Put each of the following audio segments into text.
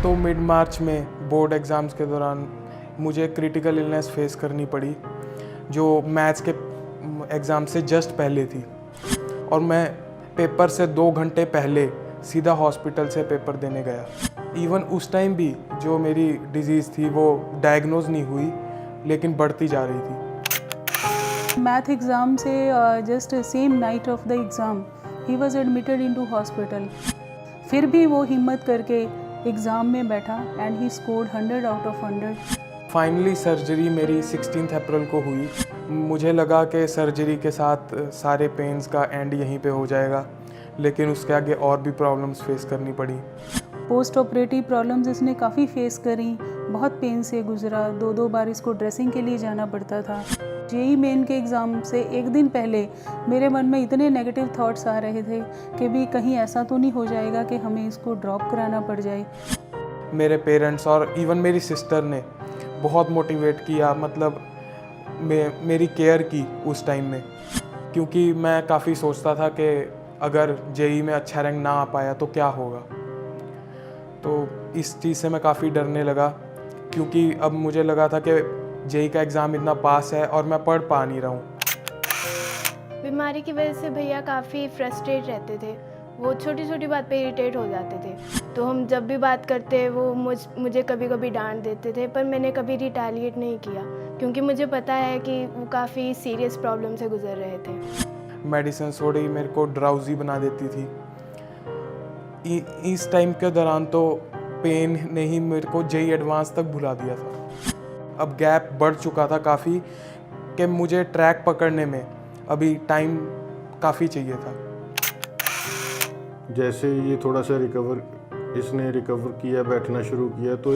तो मिड मार्च में board exams के दौरान मुझे क्रिटिकल इलनेस फेस करनी पड़ी, जो मैथ्स के एग्ज़ाम से जस्ट पहले थी, और मैं पेपर से 2 घंटे पहले सीधा हॉस्पिटल से पेपर देने गया। इवन उस टाइम भी जो मेरी डिज़ीज़ थी वो डायग्नोज नहीं हुई, लेकिन बढ़ती जा रही थी। मैथ एग्ज़ाम से just same night of the exam he was admitted into hospital. फिर भी वो हिम्मत करके एग्ज़ाम में बैठा and he scored 100 out of 100। Finally surgery मेरी 16 अप्रैल को हुई। मुझे लगा कि सर्जरी के साथ सारे पेन्स का एंड यहीं पे हो जाएगा, लेकिन उसके आगे और भी प्रॉब्लम्स फेस करनी पड़ी। पोस्ट ऑपरेटिव प्रॉब्लम्स इसने काफ़ी फेस करी, बहुत पेन से गुजरा, 2 बार इसको ड्रेसिंग के लिए जाना पड़ता था। जेई मेन के एग्ज़ाम से एक दिन पहले मेरे मन में इतने नेगेटिव थॉट्स आ रहे थे कि भी कहीं ऐसा तो नहीं हो जाएगा कि हमें इसको ड्रॉप कराना पड़ जाए। मेरे पेरेंट्स और इवन मेरी सिस्टर ने बहुत मोटिवेट किया, मतलब मेरी केयर की उस टाइम में, क्योंकि मैं काफ़ी सोचता था कि अगर जेई में अच्छा रैंक ना आ पाया तो क्या होगा। तो इस चीज़ से मैं काफ़ी डरने लगा, क्योंकि अब मुझे लगा था कि जेई का एग्ज़ाम इतना पास है और मैं पढ़ पा नहीं रहा हूँ। बीमारी की वजह से भैया काफ़ी फ्रस्ट्रेट रहते थे। वो छोटी छोटी बात पे इरिटेट हो जाते थे, तो हम जब भी बात करते वो मुझे कभी कभी डांट देते थे, पर मैंने कभी रिटेलिएट नहीं किया, क्योंकि मुझे पता है कि वो काफ़ी सीरियस प्रॉब्लम से गुजर रहे थे। मेडिसिन थोड़ी मेरे को ड्राउजी बना देती थी। इस टाइम के दौरान तो पेन ने ही मेरे को जेई एडवांस तक भुला दिया था। अब गैप बढ़ चुका था काफ़ी, कि मुझे ट्रैक पकड़ने में अभी टाइम काफ़ी चाहिए था। जैसे ये थोड़ा सा इसने रिकवर किया, बैठना शुरू किया, तो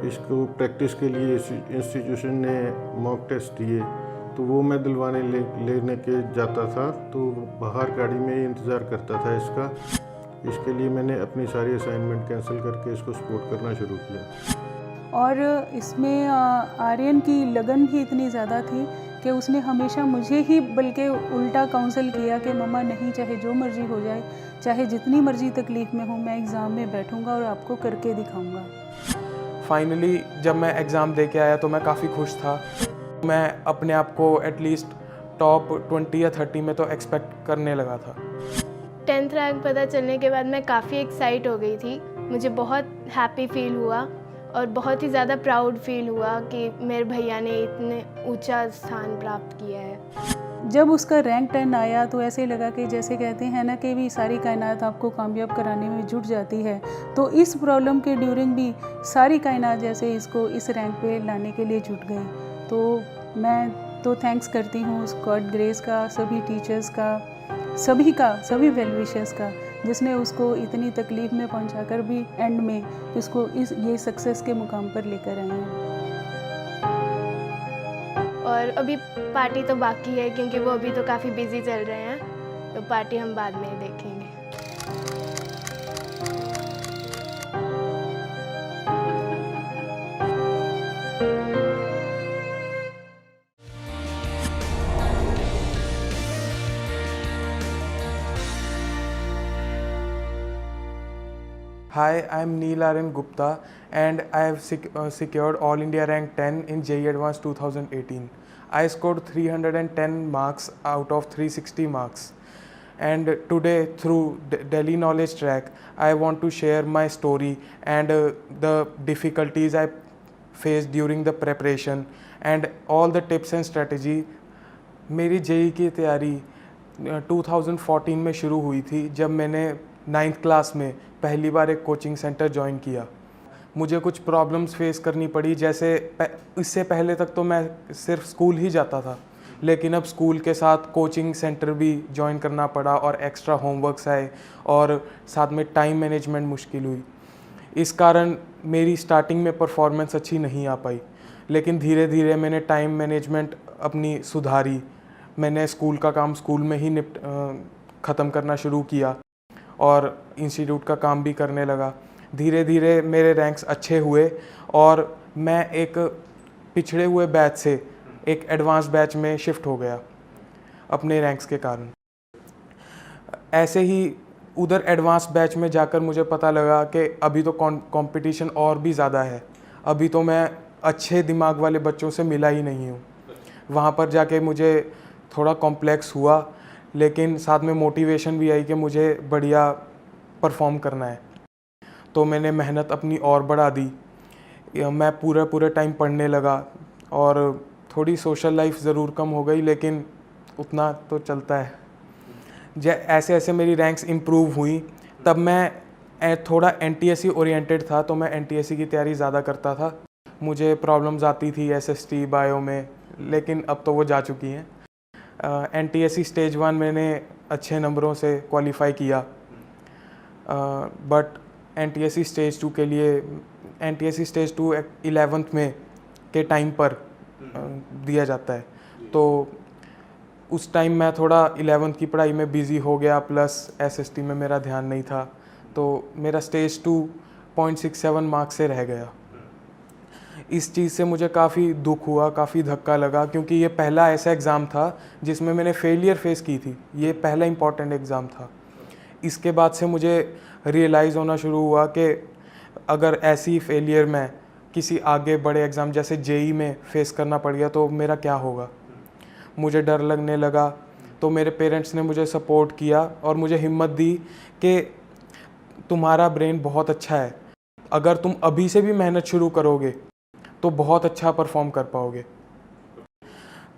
इसको प्रैक्टिस के लिए इंस्टीट्यूशन ने मॉक टेस्ट दिए, तो वो मैं दिलवाने लेने के जाता था, तो बाहर गाड़ी में ही इंतज़ार करता था इसका। इसके लिए मैंने अपनी सारी असाइनमेंट कैंसिल करके इसको सपोर्ट करना शुरू किया। और इसमें आर्यन की लगन भी इतनी ज़्यादा थी कि उसने हमेशा मुझे ही बल्कि उल्टा काउंसल किया कि मम्मा नहीं, चाहे जो मर्ज़ी हो जाए, चाहे जितनी मर्ज़ी तकलीफ़ में हूँ, मैं एग्ज़ाम में बैठूँगा और आपको करके दिखाऊँगा। फाइनली जब मैं एग्ज़ाम दे के आया तो मैं काफ़ी खुश था। मैं अपने आप को एटलीस्ट टॉप 20 या 30 में तो एक्सपेक्ट करने लगा था। 10th रैंक पता चलने के बाद मैं काफ़ी एक्साइट हो गई थी। मुझे बहुत हैप्पी फील हुआ और बहुत ही ज़्यादा प्राउड फील हुआ कि मेरे भैया ने इतने ऊंचा स्थान प्राप्त किया है। जब उसका रैंक 10 आया तो ऐसे लगा कि जैसे कहते हैं ना कि भी सारी कायनात आपको कामयाब कराने में जुट जाती है, तो इस प्रॉब्लम के ड्यूरिंग भी सारी कायनात जैसे इसको इस रैंक पे लाने के लिए जुट गई। तो मैं तो थैंक्स करती हूँ उस गॉड ग्रेस का, सभी टीचर्स का, सभी वेल विशर्स का, जिसने उसको इतनी तकलीफ़ में पहुंचाकर भी एंड में इसको ये सक्सेस के मुकाम पर लेकर आए हैं। और अभी पार्टी तो बाकी है, क्योंकि वो अभी तो काफ़ी बिजी चल रहे हैं, तो पार्टी हम बाद में देखेंगे। Hi, I'm Neil Aryan Gupta and I have secured All India Rank 10 in JEE Advanced 2018. I scored 310 marks out of 360 marks. And today through Delhi Knowledge Track, I want to share my story and the difficulties I faced during the preparation and all the tips and strategy. मेरी JEE की तैयारी 2014 में शुरू हुई थी, जब मैंने 9th class में पहली बार एक कोचिंग सेंटर ज्वाइन किया। मुझे कुछ प्रॉब्लम्स फेस करनी पड़ी, जैसे इससे पहले तक तो मैं सिर्फ स्कूल ही जाता था, लेकिन अब स्कूल के साथ कोचिंग सेंटर भी ज्वाइन करना पड़ा और एक्स्ट्रा होमवर्क्स आए और साथ में टाइम मैनेजमेंट मुश्किल हुई। इस कारण मेरी स्टार्टिंग में परफॉर्मेंस अच्छी नहीं आ पाई, लेकिन धीरे धीरे मैंने टाइम मैनेजमेंट अपनी सुधारी। मैंने स्कूल का काम स्कूल में ही ख़त्म करना शुरू किया और इंस्टीट्यूट का काम भी करने लगा। धीरे धीरे मेरे रैंक्स अच्छे हुए और मैं एक पिछड़े हुए बैच से एक एडवांस बैच में शिफ्ट हो गया अपने रैंक्स के कारण। ऐसे ही उधर एडवांस बैच में जाकर मुझे पता लगा कि अभी तो कंपटीशन और भी ज़्यादा है, अभी तो मैं अच्छे दिमाग वाले बच्चों से मिला ही नहीं हूँ। वहाँ पर जाके मुझे थोड़ा कॉम्प्लेक्स हुआ, लेकिन साथ में मोटिवेशन भी आई कि मुझे बढ़िया परफॉर्म करना है। तो मैंने मेहनत अपनी और बढ़ा दी, मैं पूरे टाइम पढ़ने लगा और थोड़ी सोशल लाइफ ज़रूर कम हो गई, लेकिन उतना तो चलता है। ऐसे ऐसे मेरी रैंक्स इम्प्रूव हुई, तब मैं थोड़ा एनटीएससी ओरिएंटेड था, तो मैं एनटीएससी की तैयारी ज़्यादा करता था। मुझे प्रॉब्लम्स आती थी एसएसटी बायो में, लेकिन अब तो वो जा चुकी हैं। एनटीएससी स्टेज 1 मैंने अच्छे नंबरों से क्वालिफाई किया, बट एनटीएससी स्टेज 2 के लिए एनटीएससी स्टेज 2 11th में के टाइम पर दिया जाता है, तो उस टाइम मैं थोड़ा 11th की पढ़ाई में बिज़ी हो गया, प्लस एसएसटी में मेरा ध्यान नहीं था, तो मेरा स्टेज 2 0.67 मार्क्स से रह गया। इस चीज़ से मुझे काफ़ी दुख हुआ, काफ़ी धक्का लगा, क्योंकि ये पहला ऐसा एग्ज़ाम था जिसमें मैंने फेलियर फेस की थी। ये पहला इम्पॉर्टेंट एग्ज़ाम था। इसके बाद से मुझे रियलाइज़ होना शुरू हुआ कि अगर ऐसी फेलियर मैं किसी आगे बड़े एग्ज़ाम जैसे जेई में फेस करना पड़ गया तो मेरा क्या होगा। मुझे डर लगने लगा, तो मेरे पेरेंट्स ने मुझे सपोर्ट किया और मुझे हिम्मत दी कि तुम्हारा ब्रेन बहुत अच्छा है, अगर तुम अभी से भी मेहनत शुरू करोगे तो बहुत अच्छा परफॉर्म कर पाओगे।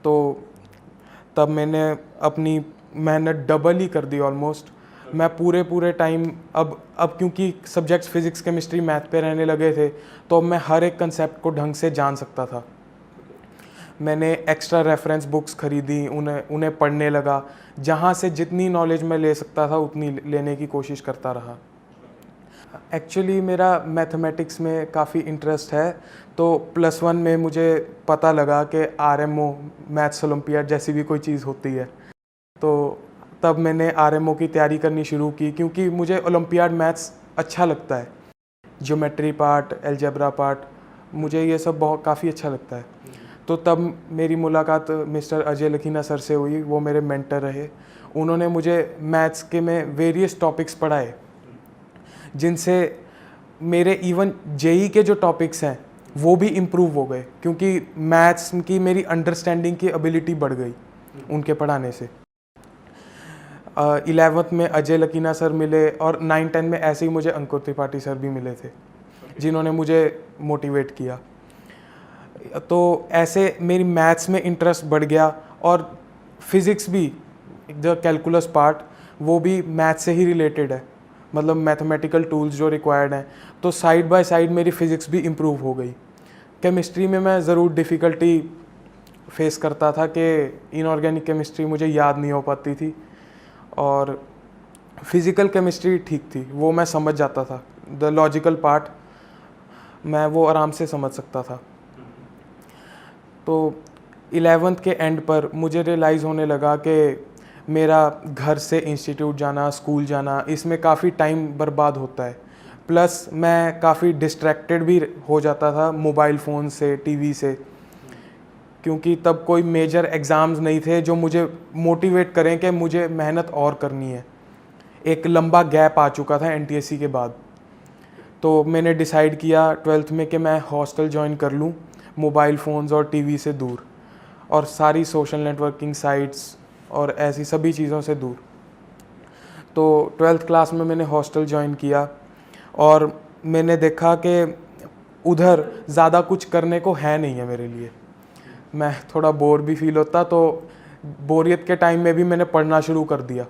तो तब मैंने अपनी मेहनत डबल ही कर दी ऑलमोस्ट। मैं पूरे टाइम अब क्योंकि सब्जेक्ट्स फिज़िक्स केमिस्ट्री मैथ पे रहने लगे थे, तो अब मैं हर एक कंसेप्ट को ढंग से जान सकता था। मैंने एक्स्ट्रा रेफरेंस बुक्स खरीदी, उन्हें पढ़ने लगा, जहाँ से जितनी नॉलेज मैं ले सकता था उतनी लेने की कोशिश करता रहा। एक्चुअली मेरा मैथमेटिक्स में काफ़ी इंटरेस्ट है, तो +1 में मुझे पता लगा कि आरएमओ मैथ्स ओलंपियाड जैसी भी कोई चीज़ होती है, तो तब मैंने आरएमओ की तैयारी करनी शुरू की, क्योंकि मुझे ओलंपियाड मैथ्स अच्छा लगता है। ज्योमेट्री पार्ट, अलजेब्रा पार्ट, मुझे ये सब काफ़ी अच्छा लगता है। तो तब मेरी मुलाकात मिस्टर अजय लखीना सर से हुई, वो मेरे मेंटर रहे। उन्होंने मुझे मैथ्स के में वेरियस टॉपिक्स पढ़ाए, जिनसे मेरे इवन जेई के जो टॉपिक्स हैं वो भी इम्प्रूव हो गए, क्योंकि मैथ्स की मेरी अंडरस्टैंडिंग की एबिलिटी बढ़ गई उनके पढ़ाने से। 11th में अजय लकीना सर मिले, और 9-10 में ऐसे ही मुझे अंकुर त्रिपाठी सर भी मिले थे, जिन्होंने मुझे मोटिवेट किया। तो ऐसे मेरी मैथ्स में इंटरेस्ट बढ़ गया, और फिज़िक्स भी, द कैलकुलस पार्ट, वो भी मैथ से ही रिलेटेड है, मतलब मैथमेटिकल टूल्स जो रिक्वायर्ड हैं। तो साइड बाय साइड मेरी फ़िज़िक्स भी इम्प्रूव हो गई। केमिस्ट्री में मैं ज़रूर डिफ़िकल्टी फेस करता था कि इनऑर्गेनिक केमिस्ट्री मुझे याद नहीं हो पाती थी, और फिज़िकल केमिस्ट्री ठीक थी, वो मैं समझ जाता था। द लॉजिकल पार्ट मैं वो आराम से समझ सकता था। तो 11th के एंड पर मुझे रियलाइज़ होने लगा कि मेरा घर से इंस्टीट्यूट जाना, स्कूल जाना, इसमें काफ़ी टाइम बर्बाद होता है। प्लस मैं काफ़ी डिस्ट्रैक्टेड भी हो जाता था मोबाइल फ़ोन से, टीवी से, क्योंकि तब कोई मेजर एग्ज़ाम्स नहीं थे जो मुझे मोटिवेट करें कि मुझे मेहनत और करनी है। एक लंबा गैप आ चुका था एनटीएससी के बाद। तो मैंने डिसाइड किया 12th में कि मैं हॉस्टल ज्वाइन कर लूँ, मोबाइल फ़ोन्स और टीवी से दूर, और सारी सोशल नेटवर्किंग साइट्स और ऐसी सभी चीज़ों से दूर। तो 12th क्लास में मैंने हॉस्टल ज्वाइन किया, और मैंने देखा कि उधर ज़्यादा कुछ करने को है नहीं है मेरे लिए। मैं थोड़ा बोर भी फील होता, तो बोरियत के टाइम में भी मैंने पढ़ना शुरू कर दिया,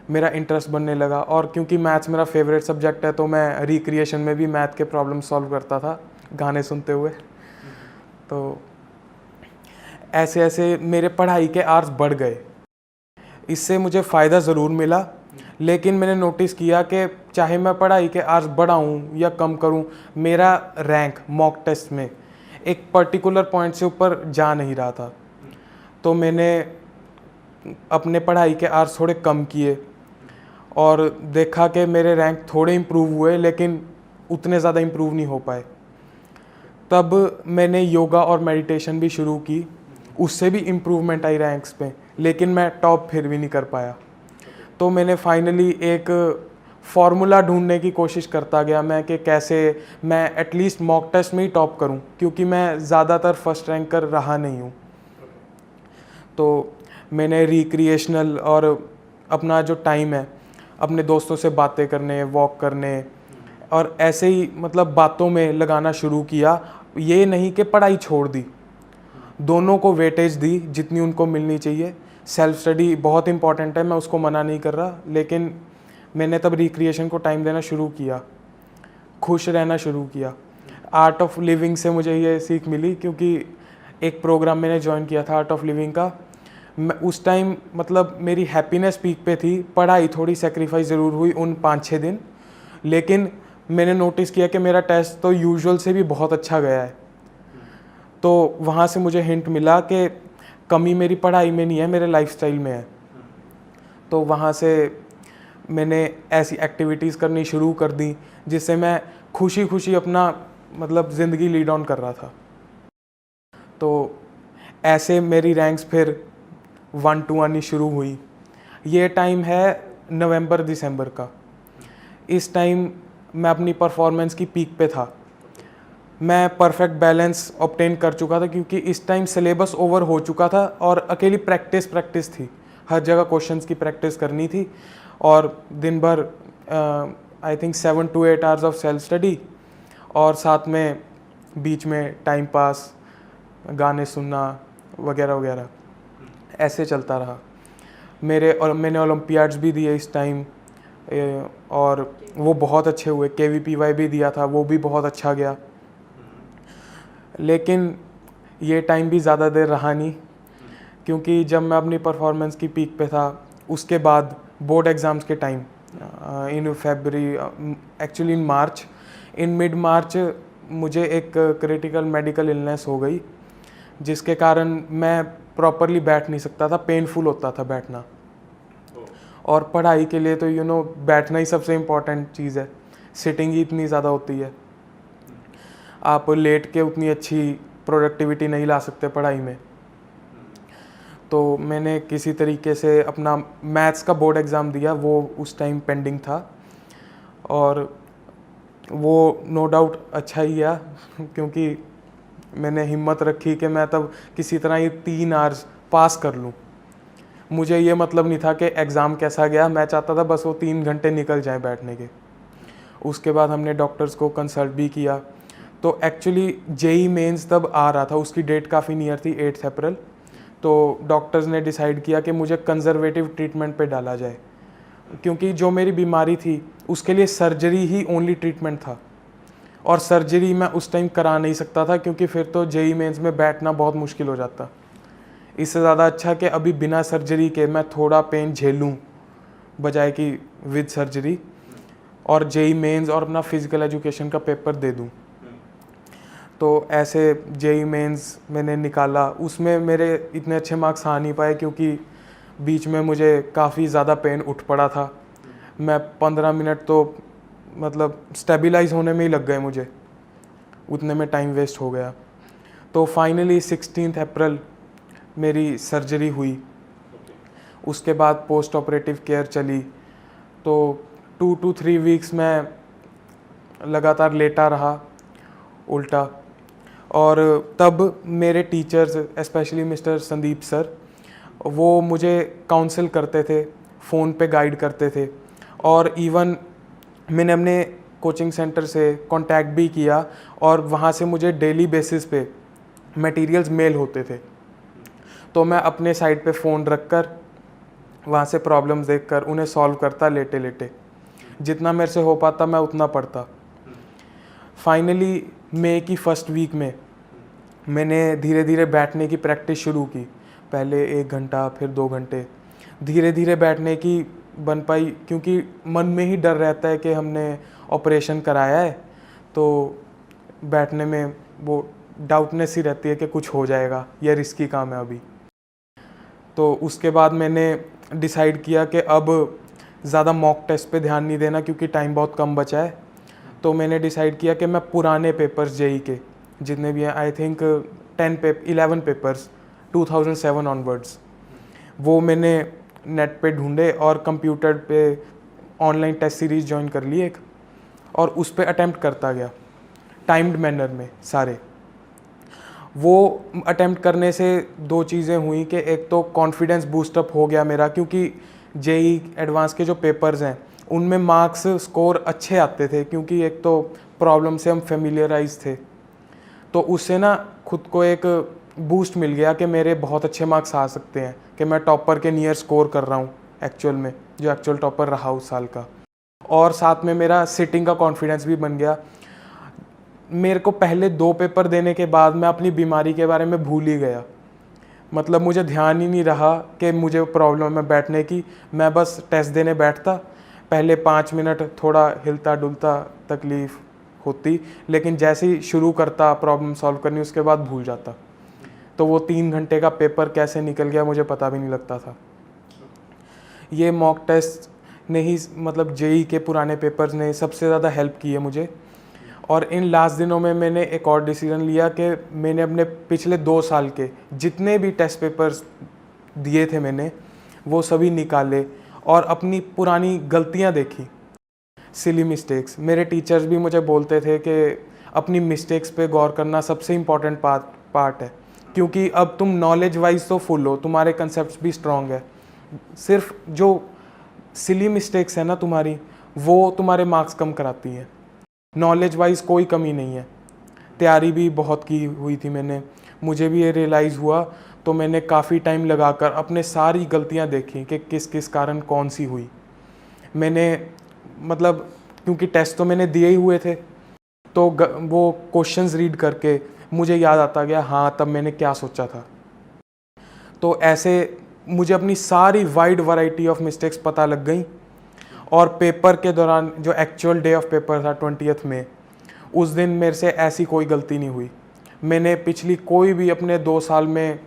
मेरा इंटरेस्ट बनने लगा। और क्योंकि मैथ्स मेरा फेवरेट सब्जेक्ट है, तो मैं रिक्रिएशन में भी मैथ के प्रॉब्लम सॉल्व करता था गाने सुनते हुए। तो ऐसे ऐसे मेरे पढ़ाई के आवर्स बढ़ गए। इससे मुझे फ़ायदा ज़रूर मिला, लेकिन मैंने नोटिस किया कि चाहे मैं पढ़ाई के आवर्स बढ़ाऊँ या कम करूँ, मेरा रैंक मॉक टेस्ट में एक पर्टिकुलर पॉइंट से ऊपर जा नहीं रहा था। तो मैंने अपने पढ़ाई के आवर्स थोड़े कम किए, और देखा कि मेरे रैंक थोड़े इम्प्रूव हुए, लेकिन उतने ज़्यादा इम्प्रूव नहीं हो पाए। तब मैंने योगा और मेडिटेशन भी शुरू की, उससे भी इम्प्रूवमेंट आई रैंक्स पे, लेकिन मैं टॉप फिर भी नहीं कर पाया। तो मैंने फाइनली एक फार्मूला ढूंढने की कोशिश करता गया मैं कि कैसे मैं एटलीस्ट मॉक टेस्ट में ही टॉप करूं, क्योंकि मैं ज़्यादातर फर्स्ट रैंकर रहा नहीं हूं। तो मैंने रिक्रिएशनल और अपना जो टाइम है अपने दोस्तों से बातें करने, वॉक करने और ऐसे ही मतलब बातों में लगाना शुरू किया। ये नहीं कि पढ़ाई छोड़ दी, दोनों को वेटेज दी जितनी उनको मिलनी चाहिए। सेल्फ स्टडी बहुत इंपॉर्टेंट है, मैं उसको मना नहीं कर रहा, लेकिन मैंने तब रिक्रिएशन को टाइम देना शुरू किया, खुश रहना शुरू किया। आर्ट ऑफ लिविंग से मुझे ये सीख मिली, क्योंकि एक प्रोग्राम मैंने ज्वाइन किया था आर्ट ऑफ लिविंग का। मैं उस टाइम मतलब मेरी हैप्पीनेस पीक पे थी, पढ़ाई थोड़ी सेक्रीफाइस ज़रूर हुई उन 5-6 दिन, लेकिन मैंने नोटिस किया कि मेरा टेस्ट तो यूजुअल से भी बहुत अच्छा गया है। तो वहाँ से मुझे हिंट मिला कि कमी मेरी पढ़ाई में नहीं है, मेरे लाइफस्टाइल में है। तो वहाँ से मैंने ऐसी एक्टिविटीज़ करनी शुरू कर दी जिससे मैं खुशी खुशी अपना मतलब ज़िंदगी लीड ऑन कर रहा था। तो ऐसे मेरी रैंक्स फिर 1-2 आनी शुरू हुई। ये टाइम है नवंबर-दिसंबर का। इस टाइम मैं अपनी परफॉर्मेंस की पीक पे था, मैं परफेक्ट बैलेंस ऑब्टेन कर चुका था, क्योंकि इस टाइम सिलेबस ओवर हो चुका था और अकेली प्रैक्टिस थी, हर जगह क्वेश्चंस की प्रैक्टिस करनी थी और दिन भर I think 7 to 8 hours of self study और साथ में बीच में टाइम पास, गाने सुनना वगैरह वगैरह, ऐसे चलता रहा। मैंने ओलंपियाड्स भी दिए इस टाइम और वो बहुत अच्छे हुए। KVPY भी दिया था, वो भी बहुत अच्छा गया। लेकिन ये टाइम भी ज़्यादा देर रहा नहीं, क्योंकि जब मैं अपनी परफॉर्मेंस की पीक पे था उसके बाद बोर्ड एग्ज़ाम्स के time in February, actually in March, in mid मार्च मुझे एक क्रिटिकल मेडिकल इलनेस हो गई, जिसके कारण मैं प्रॉपरली बैठ नहीं सकता था, पेनफुल होता था बैठना। और पढ़ाई के लिए तो बैठना ही सबसे इम्पॉर्टेंट चीज़ है, सिटिंग ही इतनी ज़्यादा होती है, आप लेट के उतनी अच्छी प्रोडक्टिविटी नहीं ला सकते पढ़ाई में। तो मैंने किसी तरीके से अपना मैथ्स का बोर्ड एग्ज़ाम दिया, वो उस टाइम पेंडिंग था और वो नो डाउट अच्छा ही गया, क्योंकि मैंने हिम्मत रखी कि मैं तब किसी तरह ये 3 आवर्स पास कर लूँ। मुझे ये मतलब नहीं था कि एग्ज़ाम कैसा गया, मैं चाहता था बस वो 3 घंटे निकल जाएं बैठने के। उसके बाद हमने डॉक्टर्स को कंसल्ट भी किया। तो एक्चुअली JEE मेंस तब आ रहा था, उसकी डेट काफ़ी नियर थी, 8 अप्रैल। तो डॉक्टर्स ने डिसाइड किया कि मुझे कंजर्वेटिव ट्रीटमेंट पे डाला जाए, क्योंकि जो मेरी बीमारी थी उसके लिए सर्जरी ही ओनली ट्रीटमेंट था, और सर्जरी मैं उस टाइम करा नहीं सकता था, क्योंकि फिर तो JEE मेंस में बैठना बहुत मुश्किल हो जाता। इससे ज़्यादा अच्छा कि अभी बिना सर्जरी के मैं थोड़ा पेन झेलूँ बजाय कि विद सर्जरी, और JEE मेंस और अपना फिज़िकल एजुकेशन का पेपर दे दूँ। तो ऐसे JEE मेंस मैंने निकाला, उसमें मेरे इतने अच्छे मार्क्स आ नहीं पाए, क्योंकि बीच में मुझे काफ़ी ज़्यादा पेन उठ पड़ा था। मैं 15 मिनट तो मतलब स्टेबलाइज होने में ही लग गए मुझे, उतने में टाइम वेस्ट हो गया। तो फाइनली 16 अप्रैल मेरी सर्जरी हुई। उसके बाद पोस्ट ऑपरेटिव केयर चली, तो 2 to 3 वीक्स में लगातार लेटा रहा उल्टा। और तब मेरे teachers, specially mister Sandeep sir, वो मुझे काउंसिल करते थे, फ़ोन पे गाइड करते थे, और इवन मैंने अपने कोचिंग सेंटर से कांटेक्ट भी किया और वहाँ से मुझे डेली बेसिस पे मटेरियल्स मेल होते थे। तो मैं अपने साइड पे फ़ोन रख कर वहाँ से प्रॉब्लम्स देख कर उन्हें सॉल्व करता लेटे लेटे, जितना मेरे से हो पाता मैं उतना पढ़ता। फाइनली मई की फर्स्ट वीक में मैंने धीरे धीरे बैठने की प्रैक्टिस शुरू की। पहले 1 घंटा, फिर 2 घंटे, धीरे धीरे बैठने की बन पाई, क्योंकि मन में ही डर रहता है कि हमने ऑपरेशन कराया है, तो बैठने में वो डाउटनेस ही रहती है कि कुछ हो जाएगा, यह रिस्की काम है अभी। तो उसके बाद मैंने डिसाइड किया कि अब ज़्यादा मॉक टेस्ट पे ध्यान नहीं देना, क्योंकि टाइम बहुत कम बचा है। तो मैंने डिसाइड किया कि मैं पुराने पेपर्स JEE के जितने भी हैं, आई थिंक 11 पेपर्स 2007 ऑनवर्ड्स, वो मैंने नेट पे ढूंढे और कंप्यूटर पे ऑनलाइन टेस्ट सीरीज़ ज्वाइन कर ली एक, और उस पे अटेम्प्ट करता गया टाइम्ड मैनर में सारे। वो अटेम्प्ट करने से दो चीज़ें हुई कि एक तो कॉन्फिडेंस बूस्टअप हो गया मेरा, क्योंकि जेई एडवांस के जो पेपर्स हैं उनमें मार्क्स स्कोर अच्छे आते थे, क्योंकि एक तो प्रॉब्लम से हम फेमिलियराइज थे, तो उससे ना खुद को एक बूस्ट मिल गया कि मेरे बहुत अच्छे मार्क्स आ सकते हैं, कि मैं टॉपर के नियर स्कोर कर रहा हूँ एक्चुअल में, जो एक्चुअल टॉपर रहा उस साल का। और साथ में मेरा सिटिंग का कॉन्फिडेंस भी बन गया। मेरे को पहले 2 पेपर देने के बाद मैं अपनी बीमारी के बारे में भूल ही गया, मतलब मुझे ध्यान ही नहीं रहा कि मुझे प्रॉब्लम है बैठने की। मैं बस टेस्ट देने बैठता, पहले 5 मिनट थोड़ा हिलता डुलता, तकलीफ़ होती, लेकिन जैसे ही शुरू करता प्रॉब्लम सॉल्व करनी उसके बाद भूल जाता। तो वो 3 घंटे का पेपर कैसे निकल गया मुझे पता भी नहीं लगता था। ये मॉक टेस्ट ने ही, मतलब जेई के पुराने पेपर्स ने सबसे ज़्यादा हेल्प की है मुझे। और इन लास्ट दिनों में मैंने एक और डिसीजन लिया कि मैंने अपने पिछले 2 साल के जितने भी टेस्ट पेपर्स दिए थे मैंने वो सभी निकाले और अपनी पुरानी गलतियां देखी, सिली मिस्टेक्स। मेरे टीचर्स भी मुझे बोलते थे कि अपनी मिस्टेक्स पे गौर करना सबसे इम्पॉर्टेंट पार्ट है, क्योंकि अब तुम नॉलेज वाइज तो फुल हो, तुम्हारे कंसेप्ट भी स्ट्रॉन्ग है, सिर्फ जो सिली मिस्टेक्स है ना तुम्हारी, वो तुम्हारे मार्क्स कम कराती हैं। नॉलेज वाइज कोई कमी नहीं है। तैयारी भी बहुत की हुई थी मैंने, मुझे भी ये रियलाइज़ हुआ, तो मैंने काफ़ी टाइम लगाकर अपने सारी गलतियां देखी कि किस किस कारण कौन सी हुई। मैंने मतलब क्योंकि टेस्ट तो मैंने दिए ही हुए थे, तो वो क्वेश्चंस रीड करके मुझे याद आता गया, हाँ तब मैंने क्या सोचा था। तो ऐसे मुझे अपनी सारी वाइड वैरायटी ऑफ मिस्टेक्स पता लग गई। और पेपर के दौरान जो एक्चुअल डे ऑफ पेपर था 20th में, उस दिन मेरे से ऐसी कोई गलती नहीं हुई। मैंने पिछली कोई भी अपने 2 साल में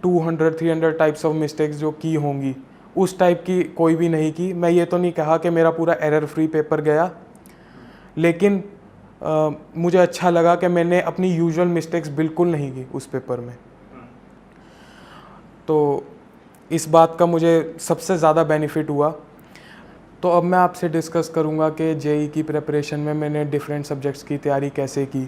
200-300 टाइप्स ऑफ मिस्टेक्स जो की होंगी, उस टाइप की कोई भी नहीं की। मैं ये तो नहीं कहा कि मेरा पूरा एरर फ्री पेपर गया, लेकिन मुझे अच्छा लगा कि मैंने अपनी यूजुअल मिस्टेक्स बिल्कुल नहीं की उस पेपर में। तो इस बात का मुझे सबसे ज़्यादा बेनिफिट हुआ। तो अब मैं आपसे डिस्कस करूंगा कि जेई की प्रिपरेशन में मैंने डिफरेंट सब्जेक्ट्स की तैयारी कैसे की।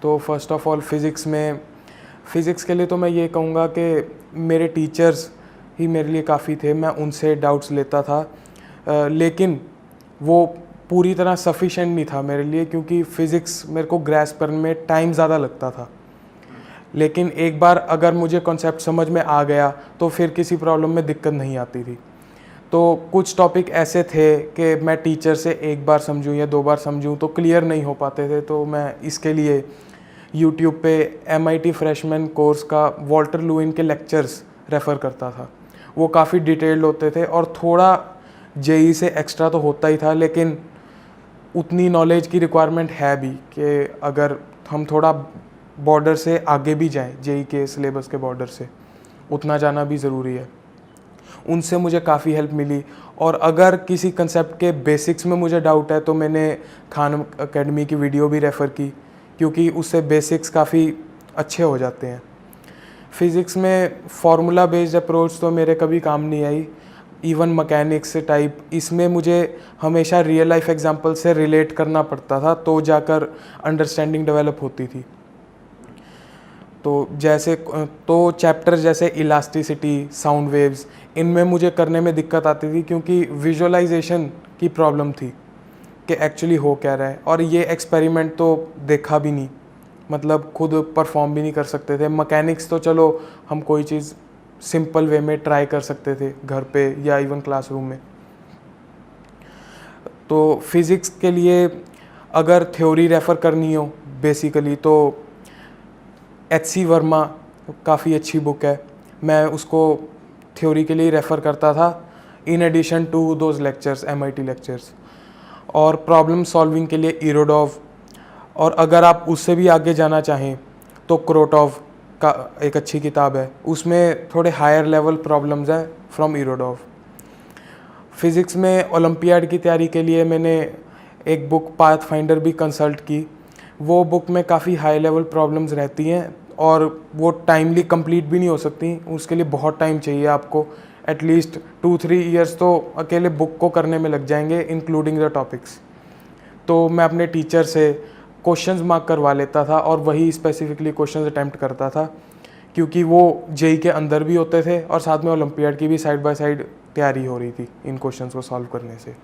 तो फर्स्ट ऑफ ऑल फ़िज़िक्स के लिए तो मैं ये कहूँगा कि मेरे टीचर्स ही मेरे लिए काफ़ी थे। मैं उनसे डाउट्स लेता था, लेकिन वो पूरी तरह सफिशेंट नहीं था मेरे लिए, क्योंकि फ़िज़िक्स मेरे को ग्रैस्प करने में टाइम ज़्यादा लगता था। लेकिन एक बार अगर मुझे कॉन्सेप्ट समझ में आ गया तो फिर किसी प्रॉब्लम में दिक्कत नहीं आती थी। तो कुछ टॉपिक ऐसे थे कि मैं टीचर से 1 बार समझूं या 2 बार समझूं तो क्लियर नहीं हो पाते थे, तो मैं इसके लिए यूट्यूब पे MIT फ्रेशमैन कोर्स का वॉल्टर लुइन के लेक्चर्स रेफ़र करता था। वो काफ़ी डिटेल्ड होते थे और थोड़ा जेई से एक्स्ट्रा तो होता ही था, लेकिन उतनी नॉलेज की रिक्वायरमेंट है भी कि अगर हम थोड़ा बॉर्डर से आगे भी जाएं, जेई के सिलेबस के बॉर्डर से उतना जाना भी ज़रूरी है। उनसे मुझे काफ़ी हेल्प मिली। और अगर किसी कंसेप्ट के बेसिक्स में मुझे डाउट है तो मैंने खान एकेडमी की वीडियो भी रेफ़र की, क्योंकि उससे बेसिक्स काफ़ी अच्छे हो जाते हैं। फ़िज़िक्स में फार्मूला बेस्ड अप्रोच तो मेरे कभी काम नहीं आई। इवन मैकेनिक्स टाइप, इसमें मुझे हमेशा रियल लाइफ एग्जांपल से रिलेट करना पड़ता था, तो जाकर अंडरस्टैंडिंग डेवलप होती थी। तो चैप्टर जैसे इलास्टिसिटी, साउंड वेव्स, इनमें मुझे करने में दिक्कत आती थी, क्योंकि विजुअलाइजेशन की प्रॉब्लम थी कि एक्चुअली हो क्या रहा है। और ये एक्सपेरिमेंट तो देखा भी नहीं, मतलब खुद परफॉर्म भी नहीं कर सकते थे। मैकेनिक्स तो चलो हम कोई चीज़ सिंपल वे में ट्राई कर सकते थे घर पे या इवन क्लासरूम में। तो फिज़िक्स के लिए अगर थ्योरी रेफ़र करनी हो बेसिकली तो HC वर्मा काफ़ी अच्छी बुक है, मैं उसको थ्योरी के लिए रेफ़र करता था, in addition to those lectures, MIT lectures. और प्रॉब्लम सॉल्विंग के लिए इरोडोव, और अगर आप उससे भी आगे जाना चाहें तो क्रोटोव का एक अच्छी किताब है, उसमें थोड़े हायर लेवल प्रॉब्लम्स हैं फ्रॉम इरोडोव। फिज़िक्स में ओलंपियाड की तैयारी के लिए मैंने एक बुक पाथफाइंडर भी कंसल्ट की। वो बुक में काफ़ी हाई लेवल प्रॉब्लम्स रहती हैं और वो टाइमली कंप्लीट भी नहीं हो सकती, उसके लिए बहुत टाइम चाहिए आपको एटलीस्ट 2-3 ईयर्स तो अकेले बुक को करने में लग जाएंगे, इंक्लूडिंग द टॉपिक्स। तो मैं अपने टीचर से क्वेश्चंस मार्क करवा लेता था और वही स्पेसिफिकली क्वेश्चंस अटैम्प्ट करता था, क्योंकि वो जेई के अंदर भी होते थे और साथ में ओलंपियाड की भी साइड बाय साइड तैयारी हो रही थी इन क्वेश्चंस को सॉल्व करने से।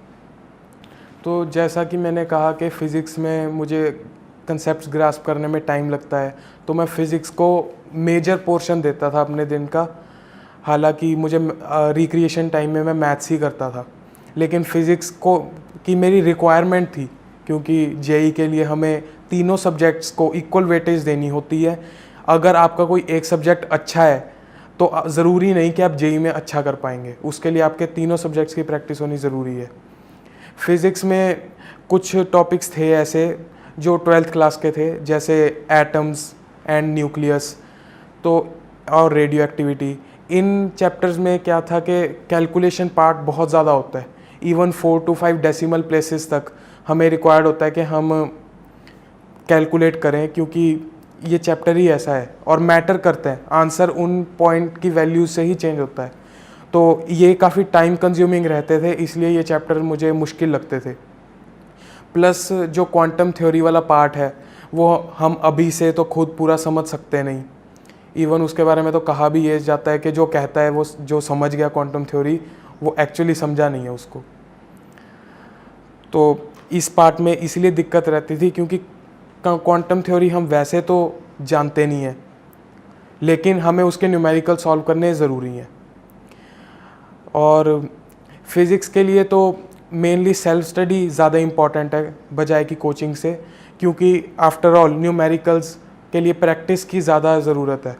तो जैसा कि मैंने कहा कि फ़िज़िक्स में मुझे कंसेप्ट्स ग्रास्प करने में टाइम लगता है, तो मैं फ़िज़िक्स को मेजर पोर्शन देता था अपने दिन का। हालांकि मुझे रिक्रिएशन टाइम में मैं मैथ्स ही करता था, लेकिन फ़िज़िक्स को की मेरी रिक्वायरमेंट थी, क्योंकि जेई के लिए हमें तीनों सब्जेक्ट्स को इक्वल वेटेज देनी होती है। अगर आपका कोई एक सब्जेक्ट अच्छा है तो ज़रूरी नहीं कि आप जेई में अच्छा कर पाएंगे, उसके लिए आपके तीनों सब्जेक्ट्स की प्रैक्टिस होनी ज़रूरी है। फ़िज़िक्स में कुछ टॉपिक्स थे ऐसे जो 12th क्लास के थे, जैसे एटम्स एंड न्यूक्लियस तो और रेडियो एक्टिविटी। इन चैप्टर्स में क्या था कि कैलकुलेशन पार्ट बहुत ज़्यादा होता है, इवन 4 to 5 डेसिमल प्लेसेस तक हमें रिक्वायर्ड होता है कि हम कैलकुलेट करें, क्योंकि ये चैप्टर ही ऐसा है और मैटर करते हैं, आंसर उन पॉइंट की वैल्यू से ही चेंज होता है। तो ये काफ़ी टाइम कंज्यूमिंग रहते थे, इसलिए ये चैप्टर मुझे मुश्किल लगते थे। प्लस जो क्वांटम थ्योरी वाला पार्ट है वो हम अभी से तो खुद पूरा समझ सकते नहीं। इवन उसके बारे में तो कहा भी ये जाता है कि जो कहता है वो जो समझ गया क्वांटम थ्योरी, वो एक्चुअली समझा नहीं है उसको। तो इस पार्ट में इसलिए दिक्कत रहती थी क्योंकि क्वांटम थ्योरी हम वैसे तो जानते नहीं हैं, लेकिन हमें उसके न्यूमेरिकल सॉल्व करने ज़रूरी हैं। और फिज़िक्स के लिए तो मेनली सेल्फ स्टडी ज़्यादा इम्पॉर्टेंट है बजाय कि कोचिंग से, क्योंकि आफ्टर ऑल न्यूमेरिकल्स के लिए प्रैक्टिस की ज़्यादा ज़रूरत है।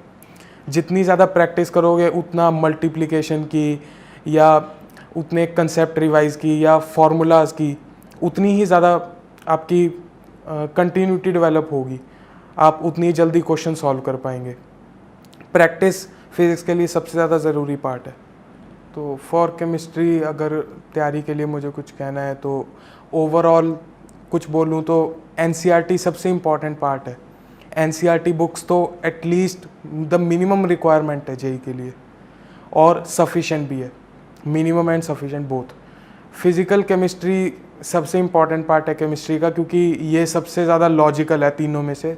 जितनी ज़्यादा प्रैक्टिस करोगे उतना मल्टीप्लिकेशन की या उतने कंसेप्ट रिवाइज की या फार्मूलाज की उतनी ही ज़्यादा आपकी कंटिन्यूटी डेवलप होगी, आप उतनी जल्दी क्वेश्चन सॉल्व कर पाएंगे। प्रैक्टिस फिज़िक्स के लिए सबसे ज़्यादा ज़रूरी पार्ट है। तो फॉर केमिस्ट्री अगर तैयारी के लिए मुझे कुछ कहना है तो ओवरऑल कुछ बोलूँ तो एनसीईआरटी सबसे इम्पॉर्टेंट पार्ट है। एनसीईआरटी बुक्स तो एटलीस्ट द मिनिमम रिक्वायरमेंट है जेई के लिए, और सफिशेंट भी है, minimum and sufficient both. Physical chemistry सबसे इम्पॉर्टेंट पार्ट है केमिस्ट्री का, क्योंकि ये सबसे ज़्यादा लॉजिकल है तीनों में से,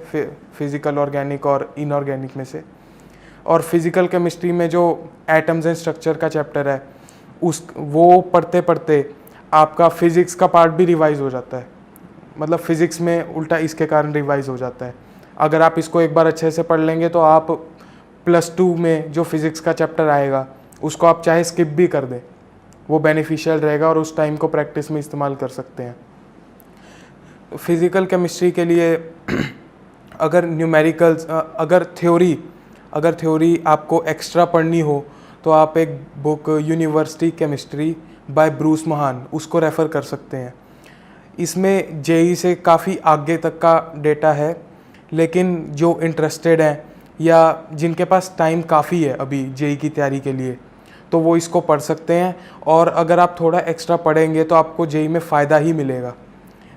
फिज़िकल, ऑर्गेनिक और इनऑर्गेनिक में से। और फिज़िकल केमिस्ट्री में जो एटम्स एंड स्ट्रक्चर का चैप्टर है वो पढ़ते पढ़ते आपका फिज़िक्स का पार्ट भी रिवाइज हो जाता है। मतलब फ़िज़िक्स में उल्टा इसके कारण रिवाइज हो जाता है। अगर आप इसको एक बार अच्छे से पढ़ लेंगे तो आप +2 में जो फिज़िक्स का चैप्टर आएगा उसको आप चाहे स्किप भी कर दें, वो बेनिफिशियल रहेगा और उस टाइम को प्रैक्टिस में इस्तेमाल कर सकते हैं। फिज़िकल केमिस्ट्री के लिए अगर न्यूमेरिकल्स अगर थ्योरी आपको एक्स्ट्रा पढ़नी हो तो आप एक book university chemistry bye Bruce महान उसको रेफ़र कर सकते हैं। इसमें जेई से काफ़ी आगे तक का डेटा है, लेकिन जो इंटरेस्टेड हैं या जिनके पास टाइम काफ़ी है अभी जेई की तैयारी के लिए तो वो इसको पढ़ सकते हैं। और अगर आप थोड़ा एक्स्ट्रा पढ़ेंगे तो आपको जेई में फ़ायदा ही मिलेगा।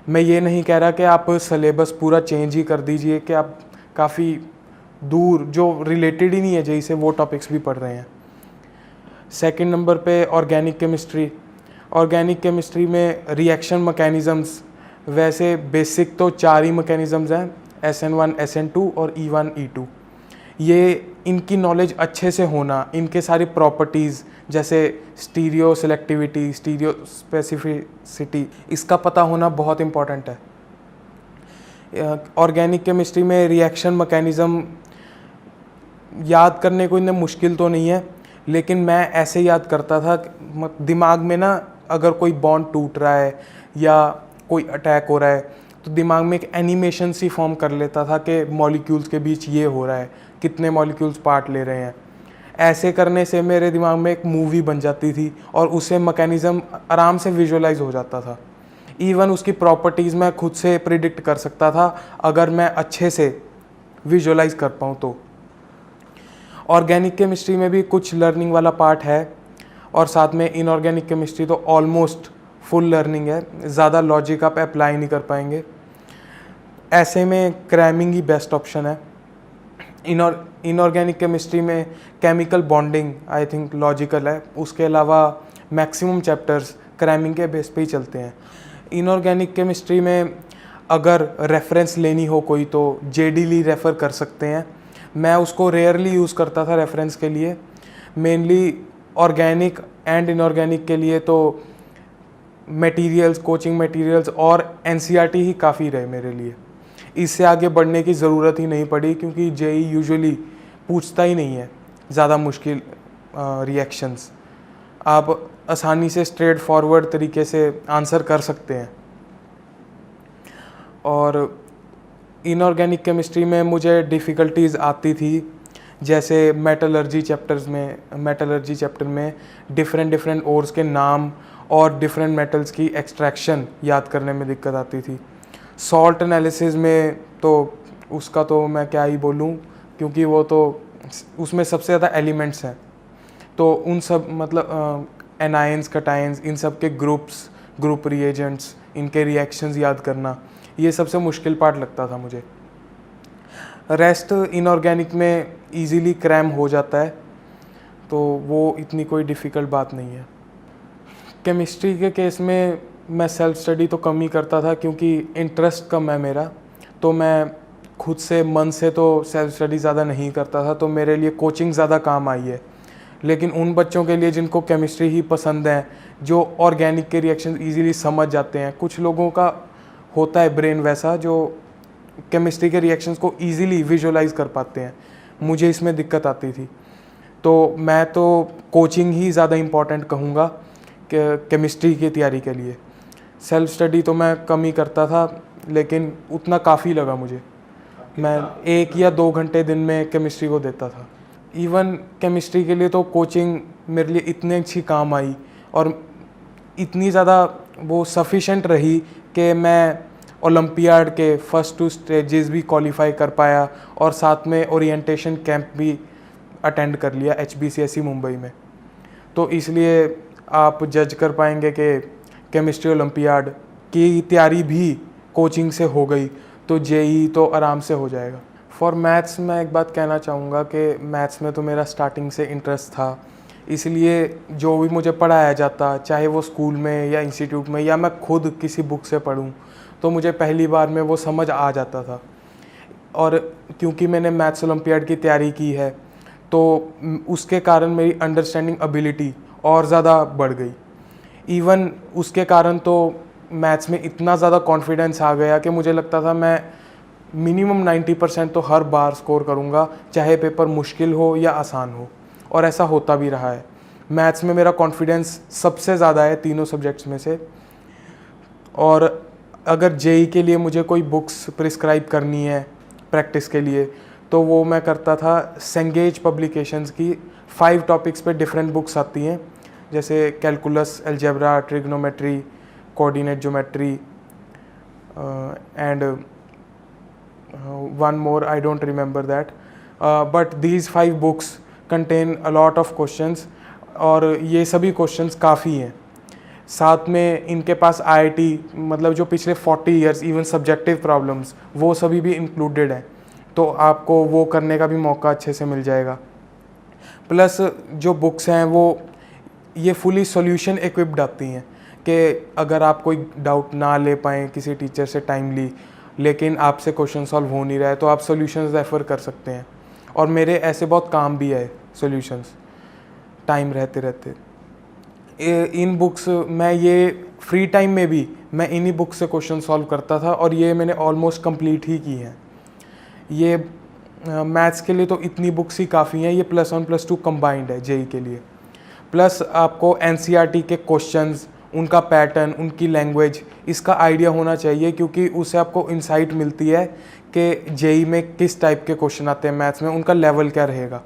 मैं ये नहीं कह रहा कि आप सिलेबस पूरा चेंज ही कर दीजिए कि आप काफ़ी दूर जो रिलेटेड ही नहीं है जेई से वो टॉपिक्स भी पढ़ रहे हैं। सेकंड नंबर पे ऑर्गेनिक केमिस्ट्री। ऑर्गेनिक केमिस्ट्री में रिएक्शन मैकेनिज़म्स, वैसे बेसिक तो 4 ही मैकेनिज़म्स हैं, SN1, SN2 और E1, E2। ये इनकी नॉलेज अच्छे से होना, इनके सारी प्रॉपर्टीज़ जैसे स्टीरियो सेलेक्टिविटी, स्टीरियो स्पेसिफिसिटी, इसका पता होना बहुत इम्पॉर्टेंट है। ऑर्गेनिक केमिस्ट्री में रिएक्शन मैकेनिज़्म याद करने को इतने मुश्किल तो नहीं है, लेकिन मैं ऐसे याद करता था दिमाग में ना, अगर कोई बॉन्ड टूट रहा है या कोई अटैक हो रहा है तो दिमाग में एक एनिमेशन सी फॉर्म कर लेता था कि मॉलिक्यूल्स के बीच ये हो रहा है, कितने मॉलिक्यूल्स पार्ट ले रहे हैं। ऐसे करने से मेरे दिमाग में एक मूवी बन जाती थी और उससे मैकेनिज़्म आराम से विजुअलाइज हो जाता था। इवन उसकी प्रॉपर्टीज़ मैं खुद से प्रिडिक्ट कर सकता था अगर मैं अच्छे से विजुअलाइज कर पाऊँ तो। ऑर्गेनिक केमिस्ट्री में भी कुछ लर्निंग वाला पार्ट है और साथ में इनऑर्गेनिक केमिस्ट्री तो ऑलमोस्ट फुल लर्निंग है, ज़्यादा लॉजिक आप अप्लाई नहीं कर पाएंगे। ऐसे में क्रैमिंग ही बेस्ट ऑप्शन है। इनऑर्गेनिक केमिस्ट्री में chemical bonding I think logical है, उसके अलावा मैक्सिमम चैप्टर्स क्रैमिंग के बेस पे ही चलते हैं। इनऑर्गेनिक केमिस्ट्री में अगर रेफरेंस लेनी हो कोई तो जेडी ली रेफ़र कर सकते हैं। मैं उसको रेयरली यूज़ करता था रेफरेंस के लिए, मेनली ऑर्गेनिक एंड इनऑर्गेनिक के लिए तो मटेरियल्स, कोचिंग मटेरियल्स और एनसीईआरटी ही काफ़ी रहे मेरे लिए। इससे आगे बढ़ने की ज़रूरत ही नहीं पड़ी क्योंकि जेई यूजुअली पूछता ही नहीं है ज़्यादा मुश्किल रिएक्शंस। आप आसानी से स्ट्रेट फॉरवर्ड तरीके से आंसर कर सकते हैं। और इनऑर्गेनिक केमिस्ट्री में मुझे डिफ़िकल्टीज़ आती थी, जैसे मेटलर्जी चैप्टर में डिफरेंट ओर्स के नाम और डिफरेंट मेटल्स की एक्सट्रैक्शन याद करने में दिक्कत आती थी। सॉल्ट एनालिसिस में तो उसका तो मैं क्या ही बोलूँ, क्योंकि वो तो उसमें सबसे ज़्यादा एलिमेंट्स हैं, तो उन सब मतलब एनायंस, कटायंस, इन सब के ग्रुप रिएजेंट्स, इनके रिएक्शंस याद करना, ये सबसे मुश्किल पार्ट लगता था मुझे। रेस्ट इनऑर्गेनिक में इजीली क्रैम हो जाता है, तो वो इतनी कोई डिफ़िकल्ट बात नहीं है। केमिस्ट्री के केस में मैं सेल्फ स्टडी तो कम ही करता था क्योंकि इंटरेस्ट कम है मेरा, तो मैं खुद से मन से तो सेल्फ स्टडी ज़्यादा नहीं करता था, तो मेरे लिए कोचिंग ज़्यादा काम आई है। लेकिन उन बच्चों के लिए जिनको केमिस्ट्री ही पसंद है, जो ऑर्गेनिक के रिएक्शन ईजीली समझ जाते हैं, कुछ लोगों का होता है ब्रेन वैसा जो केमिस्ट्री के रिएक्शंस को ईजीली विजुअलाइज कर पाते हैं, मुझे इसमें दिक्कत आती थी। तो मैं तो कोचिंग ही ज़्यादा इम्पॉर्टेंट कहूँगा केमिस्ट्री की तैयारी के लिए। सेल्फ स्टडी तो मैं कम ही करता था, लेकिन उतना काफ़ी लगा मुझे। मैं 1 या 2 घंटे दिन में केमिस्ट्री को देता था। इवन केमिस्ट्री के लिए तो कोचिंग मेरे लिए इतनी अच्छी काम आई और इतनी ज़्यादा वो सफिशेंट रही कि मैं ओलंपियाड के फर्स्ट 2 स्टेजेस भी क्वालिफाई कर पाया और साथ में ओरिएंटेशन कैंप भी अटेंड कर लिया HBCSE मुंबई में। तो इसलिए आप जज कर पाएंगे कि केमिस्ट्री ओलंपियाड की तैयारी भी कोचिंग से हो गई तो जेई तो आराम से हो जाएगा। फॉर मैथ्स मैं एक बात कहना चाहूँगा कि मैथ्स में तो मेरा स्टार्टिंग से इंटरेस्ट था, इसलिए जो भी मुझे पढ़ाया जाता, चाहे वो स्कूल में या इंस्टीट्यूट में या मैं खुद किसी बुक से पढूं, तो मुझे पहली बार में वो समझ आ जाता था। और क्योंकि मैंने मैथ्स ओलंपियाड की तैयारी की है तो उसके कारण मेरी अंडरस्टैंडिंग एबिलिटी और ज़्यादा बढ़ गई। इवन उसके कारण तो मैथ्स में इतना ज़्यादा कॉन्फिडेंस आ गया कि मुझे लगता था मैं मिनिमम 90% तो हर बार स्कोर करूँगा, चाहे पेपर मुश्किल हो या आसान हो, और ऐसा होता भी रहा है। मैथ्स में मेरा कॉन्फिडेंस सबसे ज़्यादा है तीनों सब्जेक्ट्स में से। और अगर जेई के लिए मुझे कोई बुक्स प्रिस्क्राइब करनी है प्रैक्टिस के लिए, तो वो मैं करता था सेंगेज पब्लिकेशंस की 5 टॉपिक्स पे डिफरेंट बुक्स आती हैं, जैसे calculus, algebra, trigonometry, coordinate geometry and one more, I don't remember that, but these 5 books contain a lot of questions और ये सभी क्वेश्चंस काफ़ी हैं। साथ में इनके पास IIT मतलब जो पिछले 40 इयर्स इवन सब्जेक्टिव प्रॉब्लम्स वो सभी भी इंक्लूडेड हैं, तो आपको वो करने का भी मौका अच्छे से मिल जाएगा। प्लस जो बुक्स हैं वो ये फुली सॉल्यूशन इक्विप्ड आती हैं कि अगर आप कोई डाउट ना ले पाएँ किसी टीचर से टाइमली, लेकिन आपसे क्वेश्चन सॉल्व हो नहीं रहा है, तो आप सॉल्यूशंस रेफ़र कर सकते हैं। और मेरे ऐसे बहुत काम भी आए सॉल्यूशंस टाइम रहते रहते। इन बुक्स मैं ये फ्री टाइम में भी मैं इन्हीं बुक्स से क्वेश्चन सॉल्व करता था और ये मैंने ऑलमोस्ट कंप्लीट ही की हैं। ये मैथ्स के लिए तो इतनी बुक्स ही काफ़ी हैं, ये +1 +2 कंबाइंड है जेई के लिए। प्लस आपको एनसीईआरटी के क्वेश्चंस, उनका पैटर्न, उनकी लैंग्वेज, इसका आइडिया होना चाहिए, क्योंकि उससे आपको इंसाइट मिलती है कि जेई में किस टाइप के क्वेश्चन आते हैं मैथ्स में, उनका लेवल क्या रहेगा।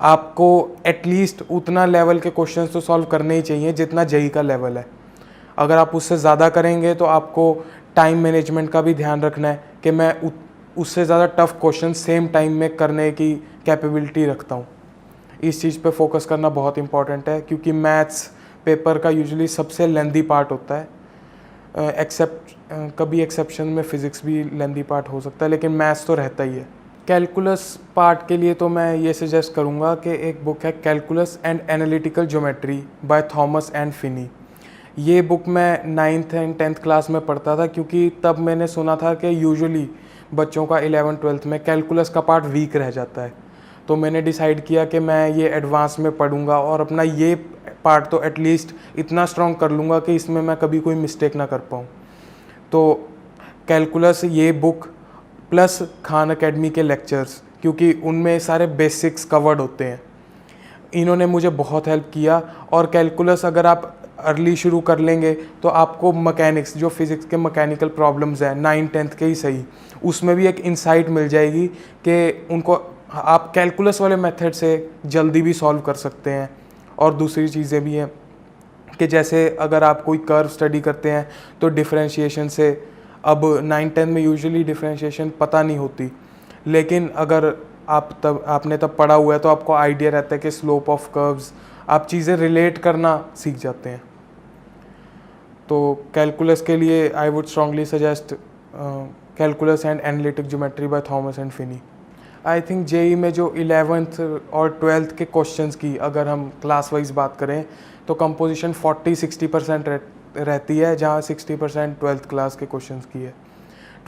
आपको एटलीस्ट उतना लेवल के क्वेश्चन तो सॉल्व करने ही चाहिए जितना जेई का लेवल है। अगर आप उससे ज़्यादा करेंगे तो आपको टाइम मैनेजमेंट का भी ध्यान रखना है कि मैं उससे ज़्यादा टफ क्वेश्चन सेम टाइम में करने की कैपेबिलिटी रखता हूँ। इस चीज़ पे फोकस करना बहुत इंपॉर्टेंट है, क्योंकि मैथ्स पेपर का यूजुअली सबसे लेंदी पार्ट होता है। कभी एक्सेप्शन में फ़िज़िक्स भी लेंदी पार्ट हो सकता है, लेकिन मैथ्स तो रहता ही है। कैलकुलस पार्ट के लिए तो मैं ये सजेस्ट करूँगा कि एक बुक है calculus and analytical geometry by Thomas and Finney. ये बुक मैं 9th एंड 10th क्लास में पढ़ता था, क्योंकि तब मैंने सुना था कि यूजुअली बच्चों का 11th 12th में कैलकुलस का पार्ट वीक रह जाता है। तो मैंने डिसाइड किया कि मैं ये एडवांस में पढ़ूंगा और अपना ये पार्ट तो एटलीस्ट इतना स्ट्रॉन्ग कर लूँगा कि इसमें मैं कभी कोई मिस्टेक ना कर पाऊँ। तो कैलकुलस ये बुक प्लस खान एकेडमी के लेक्चर्स, क्योंकि उनमें सारे बेसिक्स कवर्ड होते हैं, इन्होंने मुझे बहुत हेल्प किया। और कैलकुलस अगर आप अर्ली शुरू कर लेंगे तो आपको मैकेनिक्स, जो फिज़िक्स के मैकेनिकल प्रॉब्लम्स हैं 9th 10th के ही सही, उसमें भी एक इंसाइट मिल जाएगी कि उनको आप कैलकुलस वाले मेथड से जल्दी भी सॉल्व कर सकते हैं। और दूसरी चीज़ें भी हैं कि जैसे अगर आप कोई कर्व स्टडी करते हैं तो डिफरेंशिएशन से, अब 9th 10th में यूजुअली डिफरेंशिएशन पता नहीं होती, लेकिन अगर आपने तब पढ़ा हुआ है तो आपको आइडिया रहता है कि स्लोप ऑफ कर्व्स, आप चीज़ें रिलेट करना सीख जाते हैं। तो कैलकुलस के लिए I would strongly suggest calculus and analytic geometry by Thomas and Finney. I think JEE में जो 11th और 12th के क्वेश्चंस की अगर हम क्लास वाइज बात करें तो कंपोजिशन 40-60% रहती है, जहाँ 60% 12th क्लास के क्वेश्चंस की है।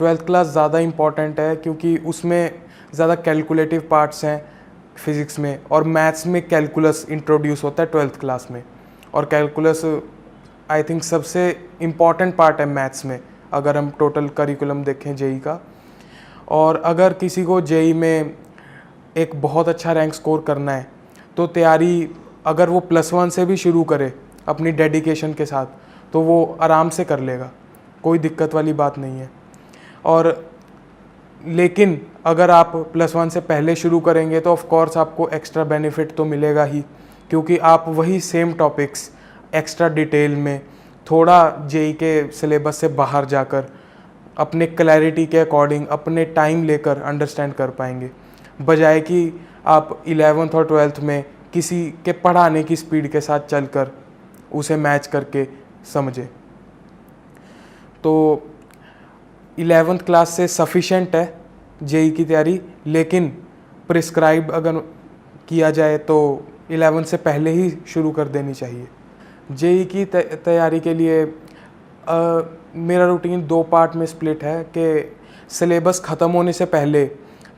12th क्लास ज़्यादा इंपॉर्टेंट है क्योंकि उसमें ज़्यादा कैलकुलेटिव पार्ट्स हैं फिज़िक्स में, और मैथ्स में कैलकुलस इंट्रोड्यूस होता है 12th क्लास में। और कैलकुलस आई थिंक सबसे इम्पॉर्टेंट पार्ट है मैथ्स में, अगर हम टोटल करिकुलम देखें जेई का। और अगर किसी को जेई में एक बहुत अच्छा रैंक स्कोर करना है तो तैयारी अगर वो +1 से भी शुरू करे अपनी डेडिकेशन के साथ तो वो आराम से कर लेगा, कोई दिक्कत वाली बात नहीं है। और लेकिन अगर आप +1 से पहले शुरू करेंगे तो ऑफ कोर्स आपको एक्स्ट्रा बेनिफिट तो मिलेगा ही, क्योंकि आप वही सेम टॉपिक्स एक्स्ट्रा डिटेल में थोड़ा जेई के सिलेबस से बाहर जाकर अपने क्लैरिटी के अकॉर्डिंग अपने टाइम लेकर अंडरस्टैंड कर पाएंगे, बजाय कि आप 11th और 12th में किसी के पढ़ाने की स्पीड के साथ चलकर उसे मैच करके समझे। तो 11th क्लास से सफिशेंट है जेई की तैयारी, लेकिन प्रिस्क्राइब अगर किया जाए तो 11th से पहले ही शुरू कर देनी चाहिए। जेई की तैयारी के लिए मेरा रूटीन 2 पार्ट में स्प्लिट है कि सिलेबस ख़त्म होने से पहले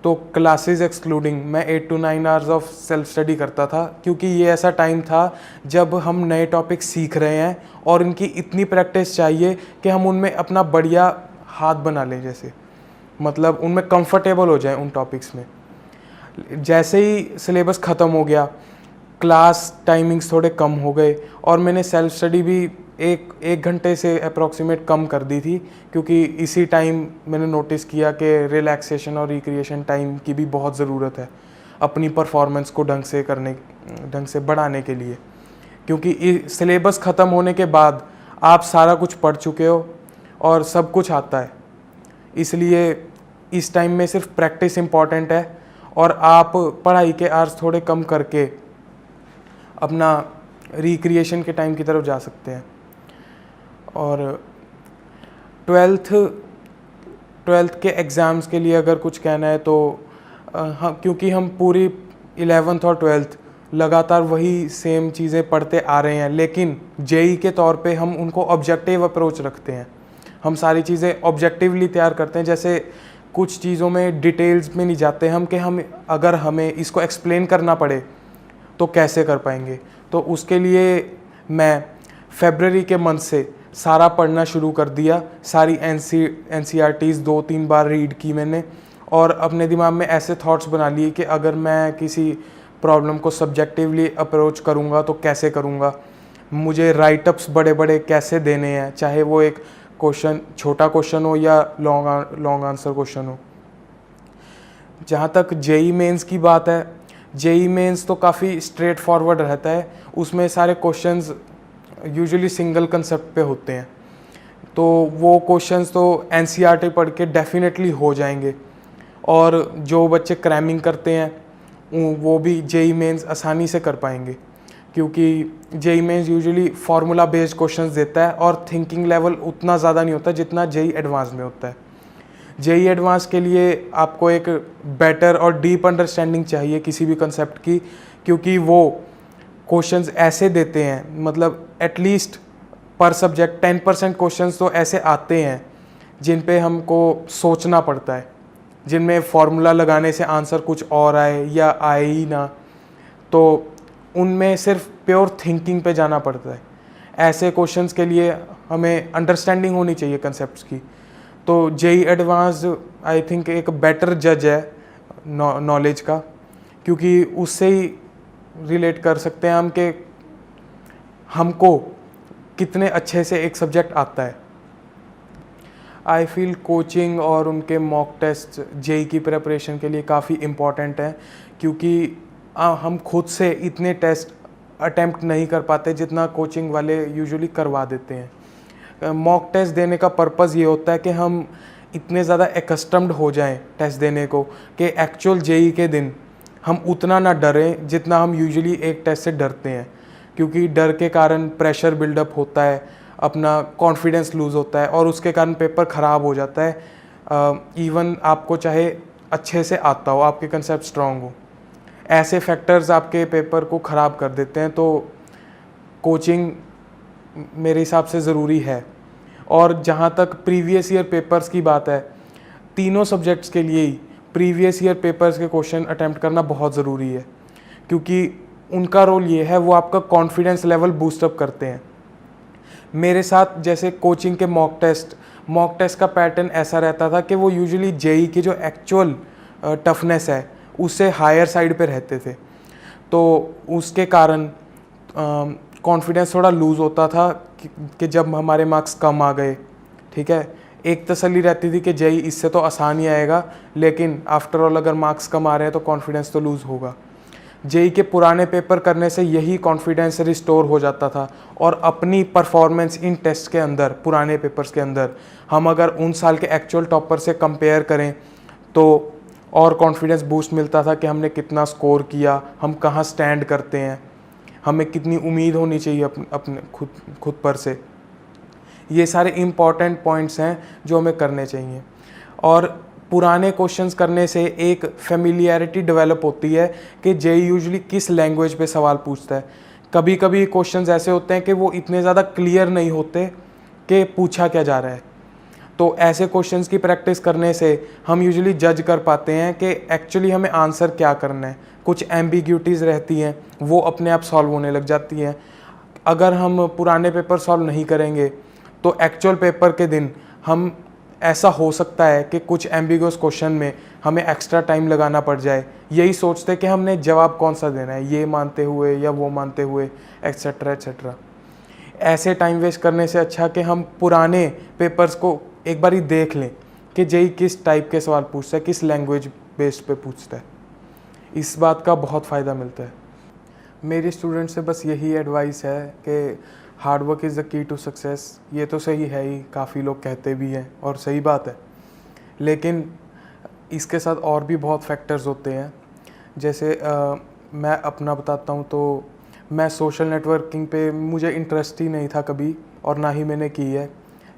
तो क्लासेस एक्सक्लूडिंग मैं 8 to 9 hours of self study करता था, क्योंकि ये ऐसा टाइम था जब हम नए टॉपिक सीख रहे हैं और इनकी इतनी प्रैक्टिस चाहिए कि हम उनमें अपना बढ़िया हाथ बना लें, जैसे मतलब उनमें कंफर्टेबल हो जाएं उन टॉपिक्स में। जैसे ही सिलेबस ख़त्म हो गया, क्लास टाइमिंग्स थोड़े कम हो गए और मैंने सेल्फ स्टडी भी एक घंटे से अप्रॉक्सीमेट कम कर दी थी, क्योंकि इसी टाइम मैंने नोटिस किया कि रिलैक्सेशन और रिक्रिएशन टाइम की भी बहुत ज़रूरत है अपनी परफॉर्मेंस को ढंग से बढ़ाने के लिए। क्योंकि सिलेबस ख़त्म होने के बाद आप सारा कुछ पढ़ चुके हो और सब कुछ आता है, इसलिए इस टाइम में सिर्फ प्रैक्टिस इम्पॉर्टेंट है और आप पढ़ाई के आवर्स थोड़े कम करके अपना रिक्रिएशन के टाइम की तरफ जा सकते हैं। और 12th के एग्ज़ाम्स के लिए अगर कुछ कहना है तो क्योंकि हम पूरी 11th और 12th लगातार वही सेम चीज़ें पढ़ते आ रहे हैं, लेकिन जेई के तौर पे हम उनको ऑब्जेक्टिव अप्रोच रखते हैं। हम सारी चीज़ें ऑब्जेक्टिवली तैयार करते हैं, जैसे कुछ चीज़ों में डिटेल्स में नहीं जाते हम कि हम अगर हमें इसको एक्सप्लेन करना पड़े तो कैसे कर पाएंगे। तो उसके लिए मैं फरवरी के मंथ से सारा पढ़ना शुरू कर दिया, सारी NCERTs 2-3 बार रीड की मैंने, और अपने दिमाग में ऐसे थॉट्स बना लिए कि अगर मैं किसी प्रॉब्लम को सब्जेक्टिवली अप्रोच करूँगा तो कैसे करूँगा, मुझे राइटअप्स बड़े बड़े कैसे देने हैं, चाहे वो एक क्वेश्चन छोटा क्वेश्चन हो या लॉन्ग आंसर क्वेश्चन हो। जहाँ तक जेई मेंस की बात है, जेई मेंस तो काफ़ी स्ट्रेट फॉरवर्ड रहता है, उसमें सारे क्वेश्चंस यूजुअली सिंगल कंसेप्ट पे होते हैं, तो वो क्वेश्चंस तो NCERT पढ़ के डेफिनेटली हो जाएंगे। और जो बच्चे क्रैमिंग करते हैं वो भी जेई मेंस आसानी से कर पाएंगे, क्योंकि JEE Mains usually formula based questions देता है और थिंकिंग लेवल उतना ज़्यादा नहीं होता जितना जेई एडवांस में होता है। जेई एडवांस के लिए आपको एक बेटर और डीप अंडरस्टैंडिंग चाहिए किसी भी कंसेप्ट की, क्योंकि वो क्वेश्चंस ऐसे देते हैं, मतलब एटलीस्ट पर सब्जेक्ट 10% क्वेश्चंस तो ऐसे आते हैं जिन पे हमको सोचना पड़ता है, जिनमें फार्मूला लगाने से आंसर कुछ और आए या आए ही ना, तो उनमें सिर्फ प्योर थिंकिंग पे जाना पड़ता है। ऐसे क्वेश्चंस के लिए हमें अंडरस्टैंडिंग होनी चाहिए कंसेप्ट्स की। तो जेई एडवांस आई थिंक एक बेटर जज है नॉलेज का, क्योंकि उससे ही रिलेट कर सकते हैं हम कि हमको कितने अच्छे से एक सब्जेक्ट आता है। आई फील कोचिंग और उनके मॉक टेस्ट जेई की प्रिपरेशन के लिए काफ़ी इम्पॉर्टेंट हैं, क्योंकि हम खुद से इतने टेस्ट अटेम्प्ट नहीं कर पाते जितना कोचिंग वाले यूजुअली करवा देते हैं। मॉक टेस्ट देने का पर्पज़ ये होता है कि हम इतने ज़्यादा एकस्टम्ड हो जाएं टेस्ट देने को कि एक्चुअल जेई के दिन हम उतना ना डरें जितना हम यूजुअली एक टेस्ट से डरते हैं, क्योंकि डर के कारण प्रेशर बिल्डअप होता है, अपना कॉन्फिडेंस लूज़ होता है और उसके कारण पेपर ख़राब हो जाता है। इवन आपको चाहे अच्छे से आता हो, आपके कंसेप्ट स्ट्रॉन्ग हो, ऐसे फैक्टर्स आपके पेपर को ख़राब कर देते हैं। तो कोचिंग मेरे हिसाब से ज़रूरी है। और जहाँ तक प्रीवियस ईयर पेपर्स की बात है, तीनों सब्जेक्ट्स के लिए ही प्रीवियस ईयर पेपर्स के क्वेश्चन अटैम्प्ट करना बहुत ज़रूरी है, क्योंकि उनका रोल ये है, वो आपका कॉन्फिडेंस लेवल बूस्टअप करते हैं। मेरे साथ जैसे कोचिंग के मॉक टेस्ट का पैटर्न ऐसा रहता था कि वो यूजुअली जेई की जो एक्चुअल टफनेस है उससे हायर साइड पे रहते थे, तो उसके कारण कॉन्फिडेंस थोड़ा लूज़ होता था कि जब हमारे मार्क्स कम आ गए, ठीक है, एक तसल्ली रहती थी कि जेई इससे तो आसान ही आएगा, लेकिन आफ्टर ऑल अगर मार्क्स कम आ रहे हैं तो कॉन्फिडेंस तो लूज़ होगा। जेई के पुराने पेपर करने से यही कॉन्फिडेंस रिस्टोर हो जाता था, और अपनी परफॉर्मेंस इन टेस्ट के अंदर, पुराने पेपर्स के अंदर हम अगर उन साल के एक्चुअल टॉपर से कंपेयर करें तो और कॉन्फिडेंस बूस्ट मिलता था कि हमने कितना स्कोर किया, हम कहाँ स्टैंड करते हैं, हमें कितनी उम्मीद होनी चाहिए अपने खुद पर से। ये सारे इम्पॉर्टेंट पॉइंट्स हैं जो हमें करने चाहिए। और पुराने क्वेश्चंस करने से एक फेमिलियरिटी डेवलप होती है कि जेई यूजुअली किस लैंग्वेज पे सवाल पूछता है। कभी कभी क्वेश्चंस ऐसे होते हैं कि वो इतने ज़्यादा क्लियर नहीं होते कि पूछा क्या जा रहा है, तो ऐसे क्वेश्चंस की प्रैक्टिस करने से हम यूजुअली जज कर पाते हैं कि एक्चुअली हमें आंसर क्या करना है। कुछ एम्बिग्यूटीज़ रहती हैं, वो अपने आप सॉल्व होने लग जाती हैं। अगर हम पुराने पेपर सॉल्व नहीं करेंगे तो एक्चुअल पेपर के दिन हम ऐसा हो सकता है कि कुछ एम्बिगुअस क्वेश्चन में हमें एक्स्ट्रा टाइम लगाना पड़ जाए, यही सोचते कि हमने जवाब कौन सा देना है, ये मानते हुए या वो मानते हुए, एक्सेट्रा एक्सेट्रा। ऐसे टाइम वेस्ट करने से अच्छा कि हम पुराने पेपर्स को एक बार ही देख लें कि जेई किस टाइप के सवाल पूछता है, किस लैंग्वेज बेस्ड पे पूछता है। इस बात का बहुत फ़ायदा मिलता है। मेरे स्टूडेंट से बस यही एडवाइस है कि hard work is the key to success. ये तो सही है ही, काफ़ी लोग कहते भी हैं और सही बात है, लेकिन इसके साथ और भी बहुत फैक्टर्स होते हैं। जैसे मैं अपना बताता हूँ तो मैं सोशल नेटवर्किंग पे मुझे इंटरेस्ट ही नहीं था कभी, और ना ही मैंने की है,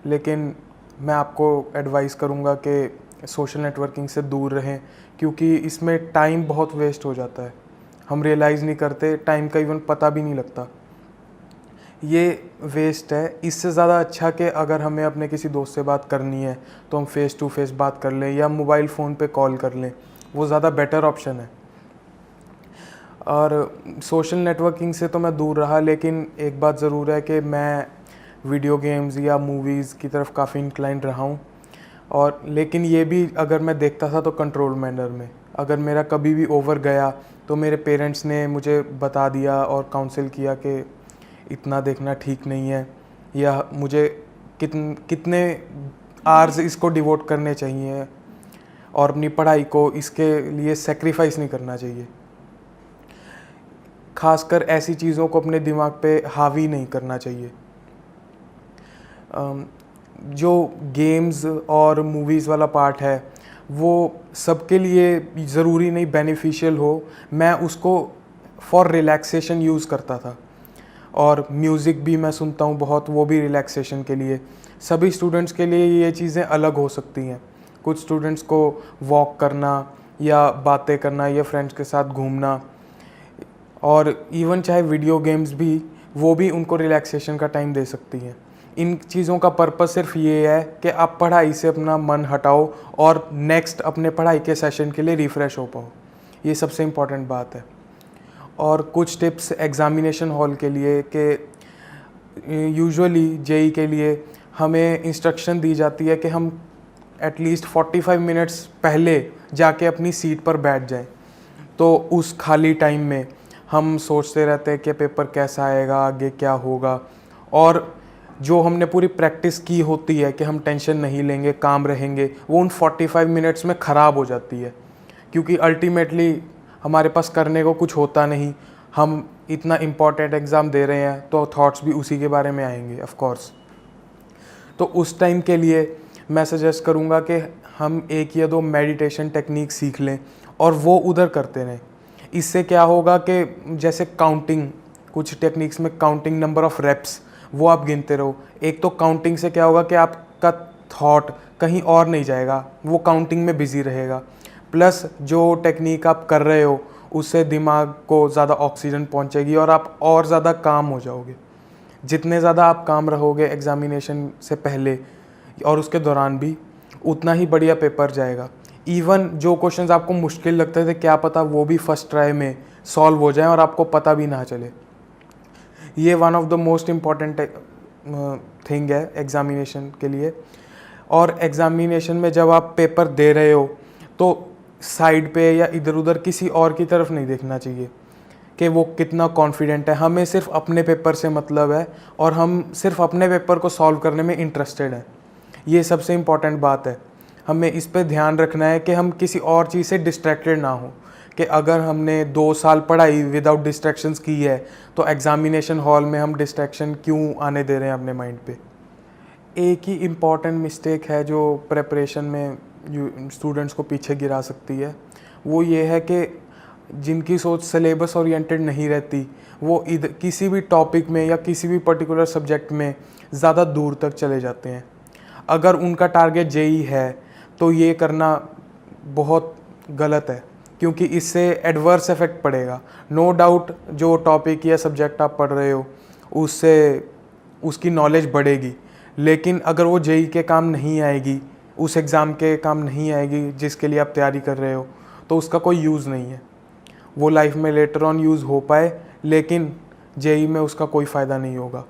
लेकिन मैं आपको एडवाइस करूँगा कि सोशल नेटवर्किंग से दूर रहें, क्योंकि इसमें टाइम बहुत वेस्ट हो जाता है, हम रियलाइज़ नहीं करते, टाइम का इवन पता भी नहीं लगता। ये वेस्ट है। इससे ज़्यादा अच्छा कि अगर हमें अपने किसी दोस्त से बात करनी है तो हम फेस टू फेस बात कर लें या मोबाइल फ़ोन पे कॉल कर लें, वो ज़्यादा बेटर ऑप्शन है। और सोशल नेटवर्किंग से तो मैं दूर रहा, लेकिन एक बात ज़रूर है कि मैं वीडियो गेम्स या मूवीज़ की तरफ काफ़ी इंक्लाइंड रहा हूँ। और लेकिन ये भी अगर मैं देखता था तो कंट्रोल मैनर में। अगर मेरा कभी भी ओवर गया तो मेरे पेरेंट्स ने मुझे बता दिया और काउंसिल किया कि इतना देखना ठीक नहीं है, या मुझे कितने आवर्स इसको डिवोट करने चाहिए और अपनी पढ़ाई को इसके लिए सेक्रीफाइस नहीं करना चाहिए। खासकर ऐसी चीज़ों को अपने दिमाग पे हावी नहीं करना चाहिए। जो गेम्स और मूवीज़ वाला पार्ट है वो सबके लिए ज़रूरी नहीं बेनिफिशियल हो। मैं उसको फॉर रिलैक्सेशन यूज़ करता था, और म्यूज़िक भी मैं सुनता हूँ बहुत, वो भी रिलैक्सेशन के लिए। सभी स्टूडेंट्स के लिए ये चीज़ें अलग हो सकती हैं। कुछ स्टूडेंट्स को वॉक करना या बातें करना या फ्रेंड्स के साथ घूमना, और इवन चाहे वीडियो गेम्स भी, वो भी उनको रिलैक्सेशन का टाइम दे सकती हैं। इन चीज़ों का पर्पस सिर्फ ये है कि आप पढ़ाई से अपना मन हटाओ और नेक्स्ट अपने पढ़ाई के सेशन के लिए रिफ़्रेश हो पाओ। ये सबसे इम्पॉर्टेंट बात है। और कुछ टिप्स एग्ज़ामिनेशन हॉल के लिए कि यूजुअली जेई के लिए हमें इंस्ट्रक्शन दी जाती है कि हम एटलीस्ट 45 मिनट्स पहले जाके अपनी सीट पर बैठ जाएं। तो उस खाली टाइम में हम सोचते रहते हैं कि पेपर कैसा आएगा, आगे क्या होगा, और जो हमने पूरी प्रैक्टिस की होती है कि हम टेंशन नहीं लेंगे, काम रहेंगे, वो उन 45 मिनट्स में ख़राब हो जाती है, क्योंकि अल्टीमेटली हमारे पास करने को कुछ होता नहीं। हम इतना इम्पॉर्टेंट एग्ज़ाम दे रहे हैं तो थॉट्स भी उसी के बारे में आएंगे ऑफ कोर्स। तो उस टाइम के लिए मैं सजेस्ट करूँगा कि हम 1 या 2 मेडिटेशन टेक्निक सीख लें और वो उधर करते रहें। इससे क्या होगा कि जैसे काउंटिंग, कुछ टेक्निक्स में काउंटिंग नंबर ऑफ़ रेप्स, वो आप गिनते रहो। एक तो काउंटिंग से क्या होगा कि आपका थॉट कहीं और नहीं जाएगा, वो काउंटिंग में बिज़ी रहेगा। प्लस जो टेक्निक आप कर रहे हो उससे दिमाग को ज़्यादा ऑक्सीजन पहुंचेगी और आप और ज़्यादा काम हो जाओगे। जितने ज़्यादा आप काम रहोगे एग्ज़ामिनेशन से पहले और उसके दौरान भी, उतना ही बढ़िया पेपर जाएगा। इवन जो क्वेश्चंस आपको मुश्किल लगते थे, क्या पता वो भी फर्स्ट ट्राई में सॉल्व हो जाए और आपको पता भी ना चले। ये one of the most important thing है एग्ज़ामिनेशन के लिए। और एग्ज़ामिनेशन में जब आप पेपर दे रहे हो तो साइड पे या इधर उधर किसी और की तरफ नहीं देखना चाहिए कि वो कितना कॉन्फिडेंट है। हमें सिर्फ अपने पेपर से मतलब है और हम सिर्फ अपने पेपर को सॉल्व करने में इंटरेस्टेड हैं। ये सबसे इम्पॉर्टेंट बात है। हमें इस पे ध्यान रखना है कि हम किसी और चीज़ से डिस्ट्रैक्टेड ना हो, कि अगर हमने 2 साल पढ़ाई विदाउट डिस्ट्रैक्शंस की है तो एग्ज़ामिनेशन हॉल में हम डिस्ट्रैक्शन क्यों आने दे रहे हैं अपने माइंड पे। एक ही इम्पॉर्टेंट मिस्टेक है जो प्रेपरेशन में स्टूडेंट्स को पीछे गिरा सकती है, वो ये है कि जिनकी सोच सिलेबस ओरिएंटेड नहीं रहती, वो इधर किसी भी टॉपिक में या किसी भी पर्टिकुलर सब्जेक्ट में ज़्यादा दूर तक चले जाते हैं। अगर उनका टारगेट जेई है तो ये करना बहुत गलत है, क्योंकि इससे एडवर्स इफेक्ट पड़ेगा। नो डाउट जो टॉपिक या सब्जेक्ट आप पढ़ रहे हो उससे उसकी नॉलेज बढ़ेगी, लेकिन अगर वो जेई के काम नहीं आएगी, उस एग्ज़ाम के काम नहीं आएगी जिसके लिए आप तैयारी कर रहे हो, तो उसका कोई यूज़ नहीं है। वो लाइफ में लेटर ऑन यूज़ हो पाए, लेकिन जेई में उसका कोई फ़ायदा नहीं होगा।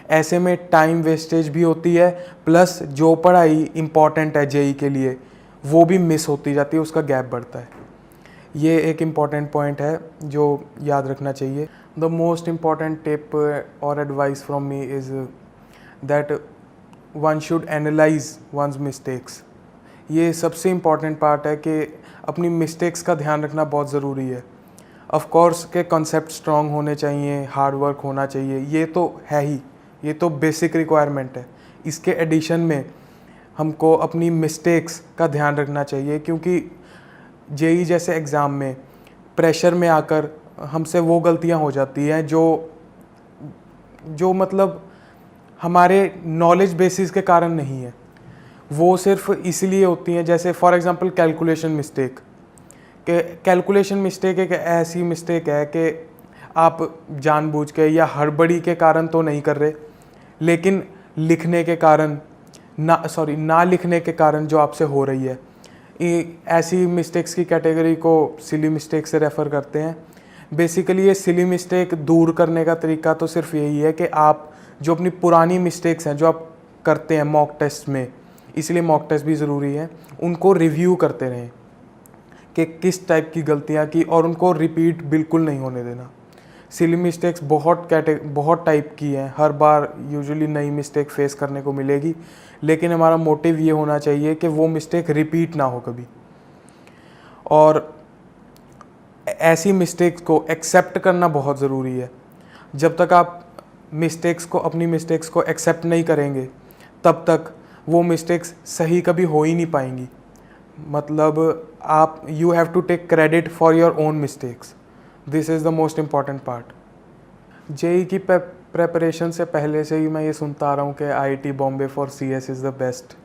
ऐसे में टाइम वेस्टेज भी होती है, प्लस जो पढ़ाई इम्पॉर्टेंट है जेई के लिए वो भी मिस होती जाती है, उसका गैप बढ़ता है। ये एक इम्पॉर्टेंट पॉइंट है जो याद रखना चाहिए। द मोस्ट इम्पॉर्टेंट टिप और advice from me is that one should analyse one's mistakes. ये सबसे इम्पॉर्टेंट पार्ट है कि अपनी मिस्टेक्स का ध्यान रखना बहुत ज़रूरी है। ऑफ कोर्स के कॉन्सेप्ट स्ट्रॉन्ग होने चाहिए, हार्ड वर्क होना चाहिए, ये तो है ही, ये तो बेसिक रिक्वायरमेंट है। इसके एडिशन में हमको अपनी मिस्टेक्स का ध्यान रखना चाहिए, क्योंकि जेई जैसे एग्ज़ाम में प्रेशर में आकर हमसे वो गलतियां हो जाती हैं जो मतलब हमारे नॉलेज बेसिस के कारण नहीं है, वो सिर्फ इसलिए होती हैं। जैसे for example calculation mistake, calculation mistake एक ऐसी मिस्टेक है कि आप जानबूझ के या हड़बड़ी के कारण तो नहीं कर रहे, लेकिन लिखने के कारण ना लिखने के कारण जो आपसे हो रही है, ऐसी मिस्टेक्स की कैटेगरी को सिली मिस्टेक से रेफ़र करते हैं। बेसिकली ये सिली मिस्टेक दूर करने का तरीका तो सिर्फ यही है कि आप जो अपनी पुरानी मिस्टेक्स हैं जो आप करते हैं मॉक टेस्ट में, इसलिए मॉक टेस्ट भी ज़रूरी है, उनको रिव्यू करते रहें कि किस टाइप की गलतियां की और उनको रिपीट बिल्कुल नहीं होने देना। सिली मिस्टेक्स बहुत टाइप की हैं, हर बार यूजुअली नई मिस्टेक फेस करने को मिलेगी, लेकिन हमारा मोटिव ये होना चाहिए कि वो मिस्टेक रिपीट ना हो कभी। और ऐसी मिस्टेक्स को एक्सेप्ट करना बहुत ज़रूरी है। जब तक आप अपनी मिस्टेक्स को एक्सेप्ट नहीं करेंगे, तब तक वो मिस्टेक्स सही कभी हो ही नहीं पाएंगी। मतलब आप you have to take credit for your own mistakes, this is the most important part. JEE की प्रेपरेशन से पहले से ही मैं ये सुनता आ रहा हूँ कि IIT Bombay for CS is the best,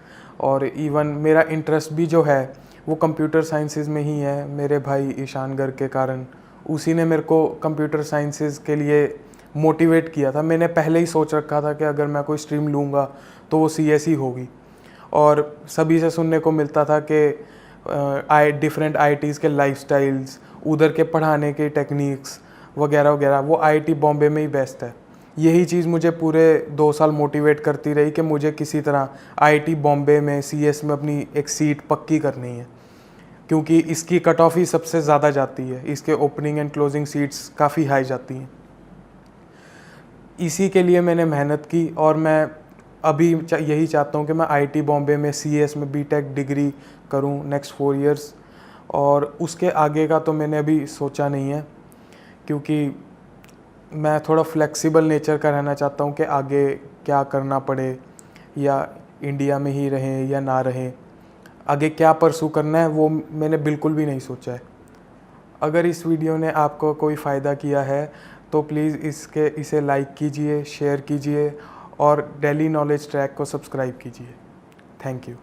और इवन मेरा इंटरेस्ट भी जो है वो कंप्यूटर साइंसेज में ही है। मेरे भाई ईशान गर्ग के कारण, उसी ने मेरे को कंप्यूटर साइंसेज के लिए मोटिवेट किया था। मैंने पहले ही सोच रखा था कि अगर मैं कोई स्ट्रीम लूँगा तो वो CS ही होगी। और सभी से सुनने को मिलता था कि डिफरेंट IITs के लाइफस्टाइल्स, उधर के पढ़ाने के टेक्निक्स वगैरह वगैरह, वो IIT बॉम्बे में ही बेस्ट है। यही चीज़ मुझे पूरे 2 साल मोटिवेट करती रही कि मुझे किसी तरह IIT बॉम्बे में CS में अपनी एक सीट पक्की करनी है, क्योंकि इसकी कट ऑफ ही सबसे ज़्यादा जाती है। इसके ओपनिंग एंड क्लोजिंग सीट्स काफ़ी हाई जाती हैं। इसी के लिए मैंने मेहनत की और मैं अभी यही चाहता हूँ कि मैं IIT बॉम्बे में CS में BTech डिग्री करूँ नेक्स्ट 4 इयर्स। और उसके आगे का तो मैंने अभी सोचा नहीं है, क्योंकि मैं थोड़ा फ्लेक्सिबल नेचर का रहना चाहता हूँ कि आगे क्या करना पड़े, या इंडिया में ही रहें या ना रहें, आगे क्या परसू करना है वो मैंने बिल्कुल भी नहीं सोचा है। अगर इस वीडियो ने आपको कोई फ़ायदा किया है तो प्लीज़ इसे लाइक कीजिए, शेयर कीजिए और डेली नॉलेज ट्रैक को सब्सक्राइब कीजिए। Thank you.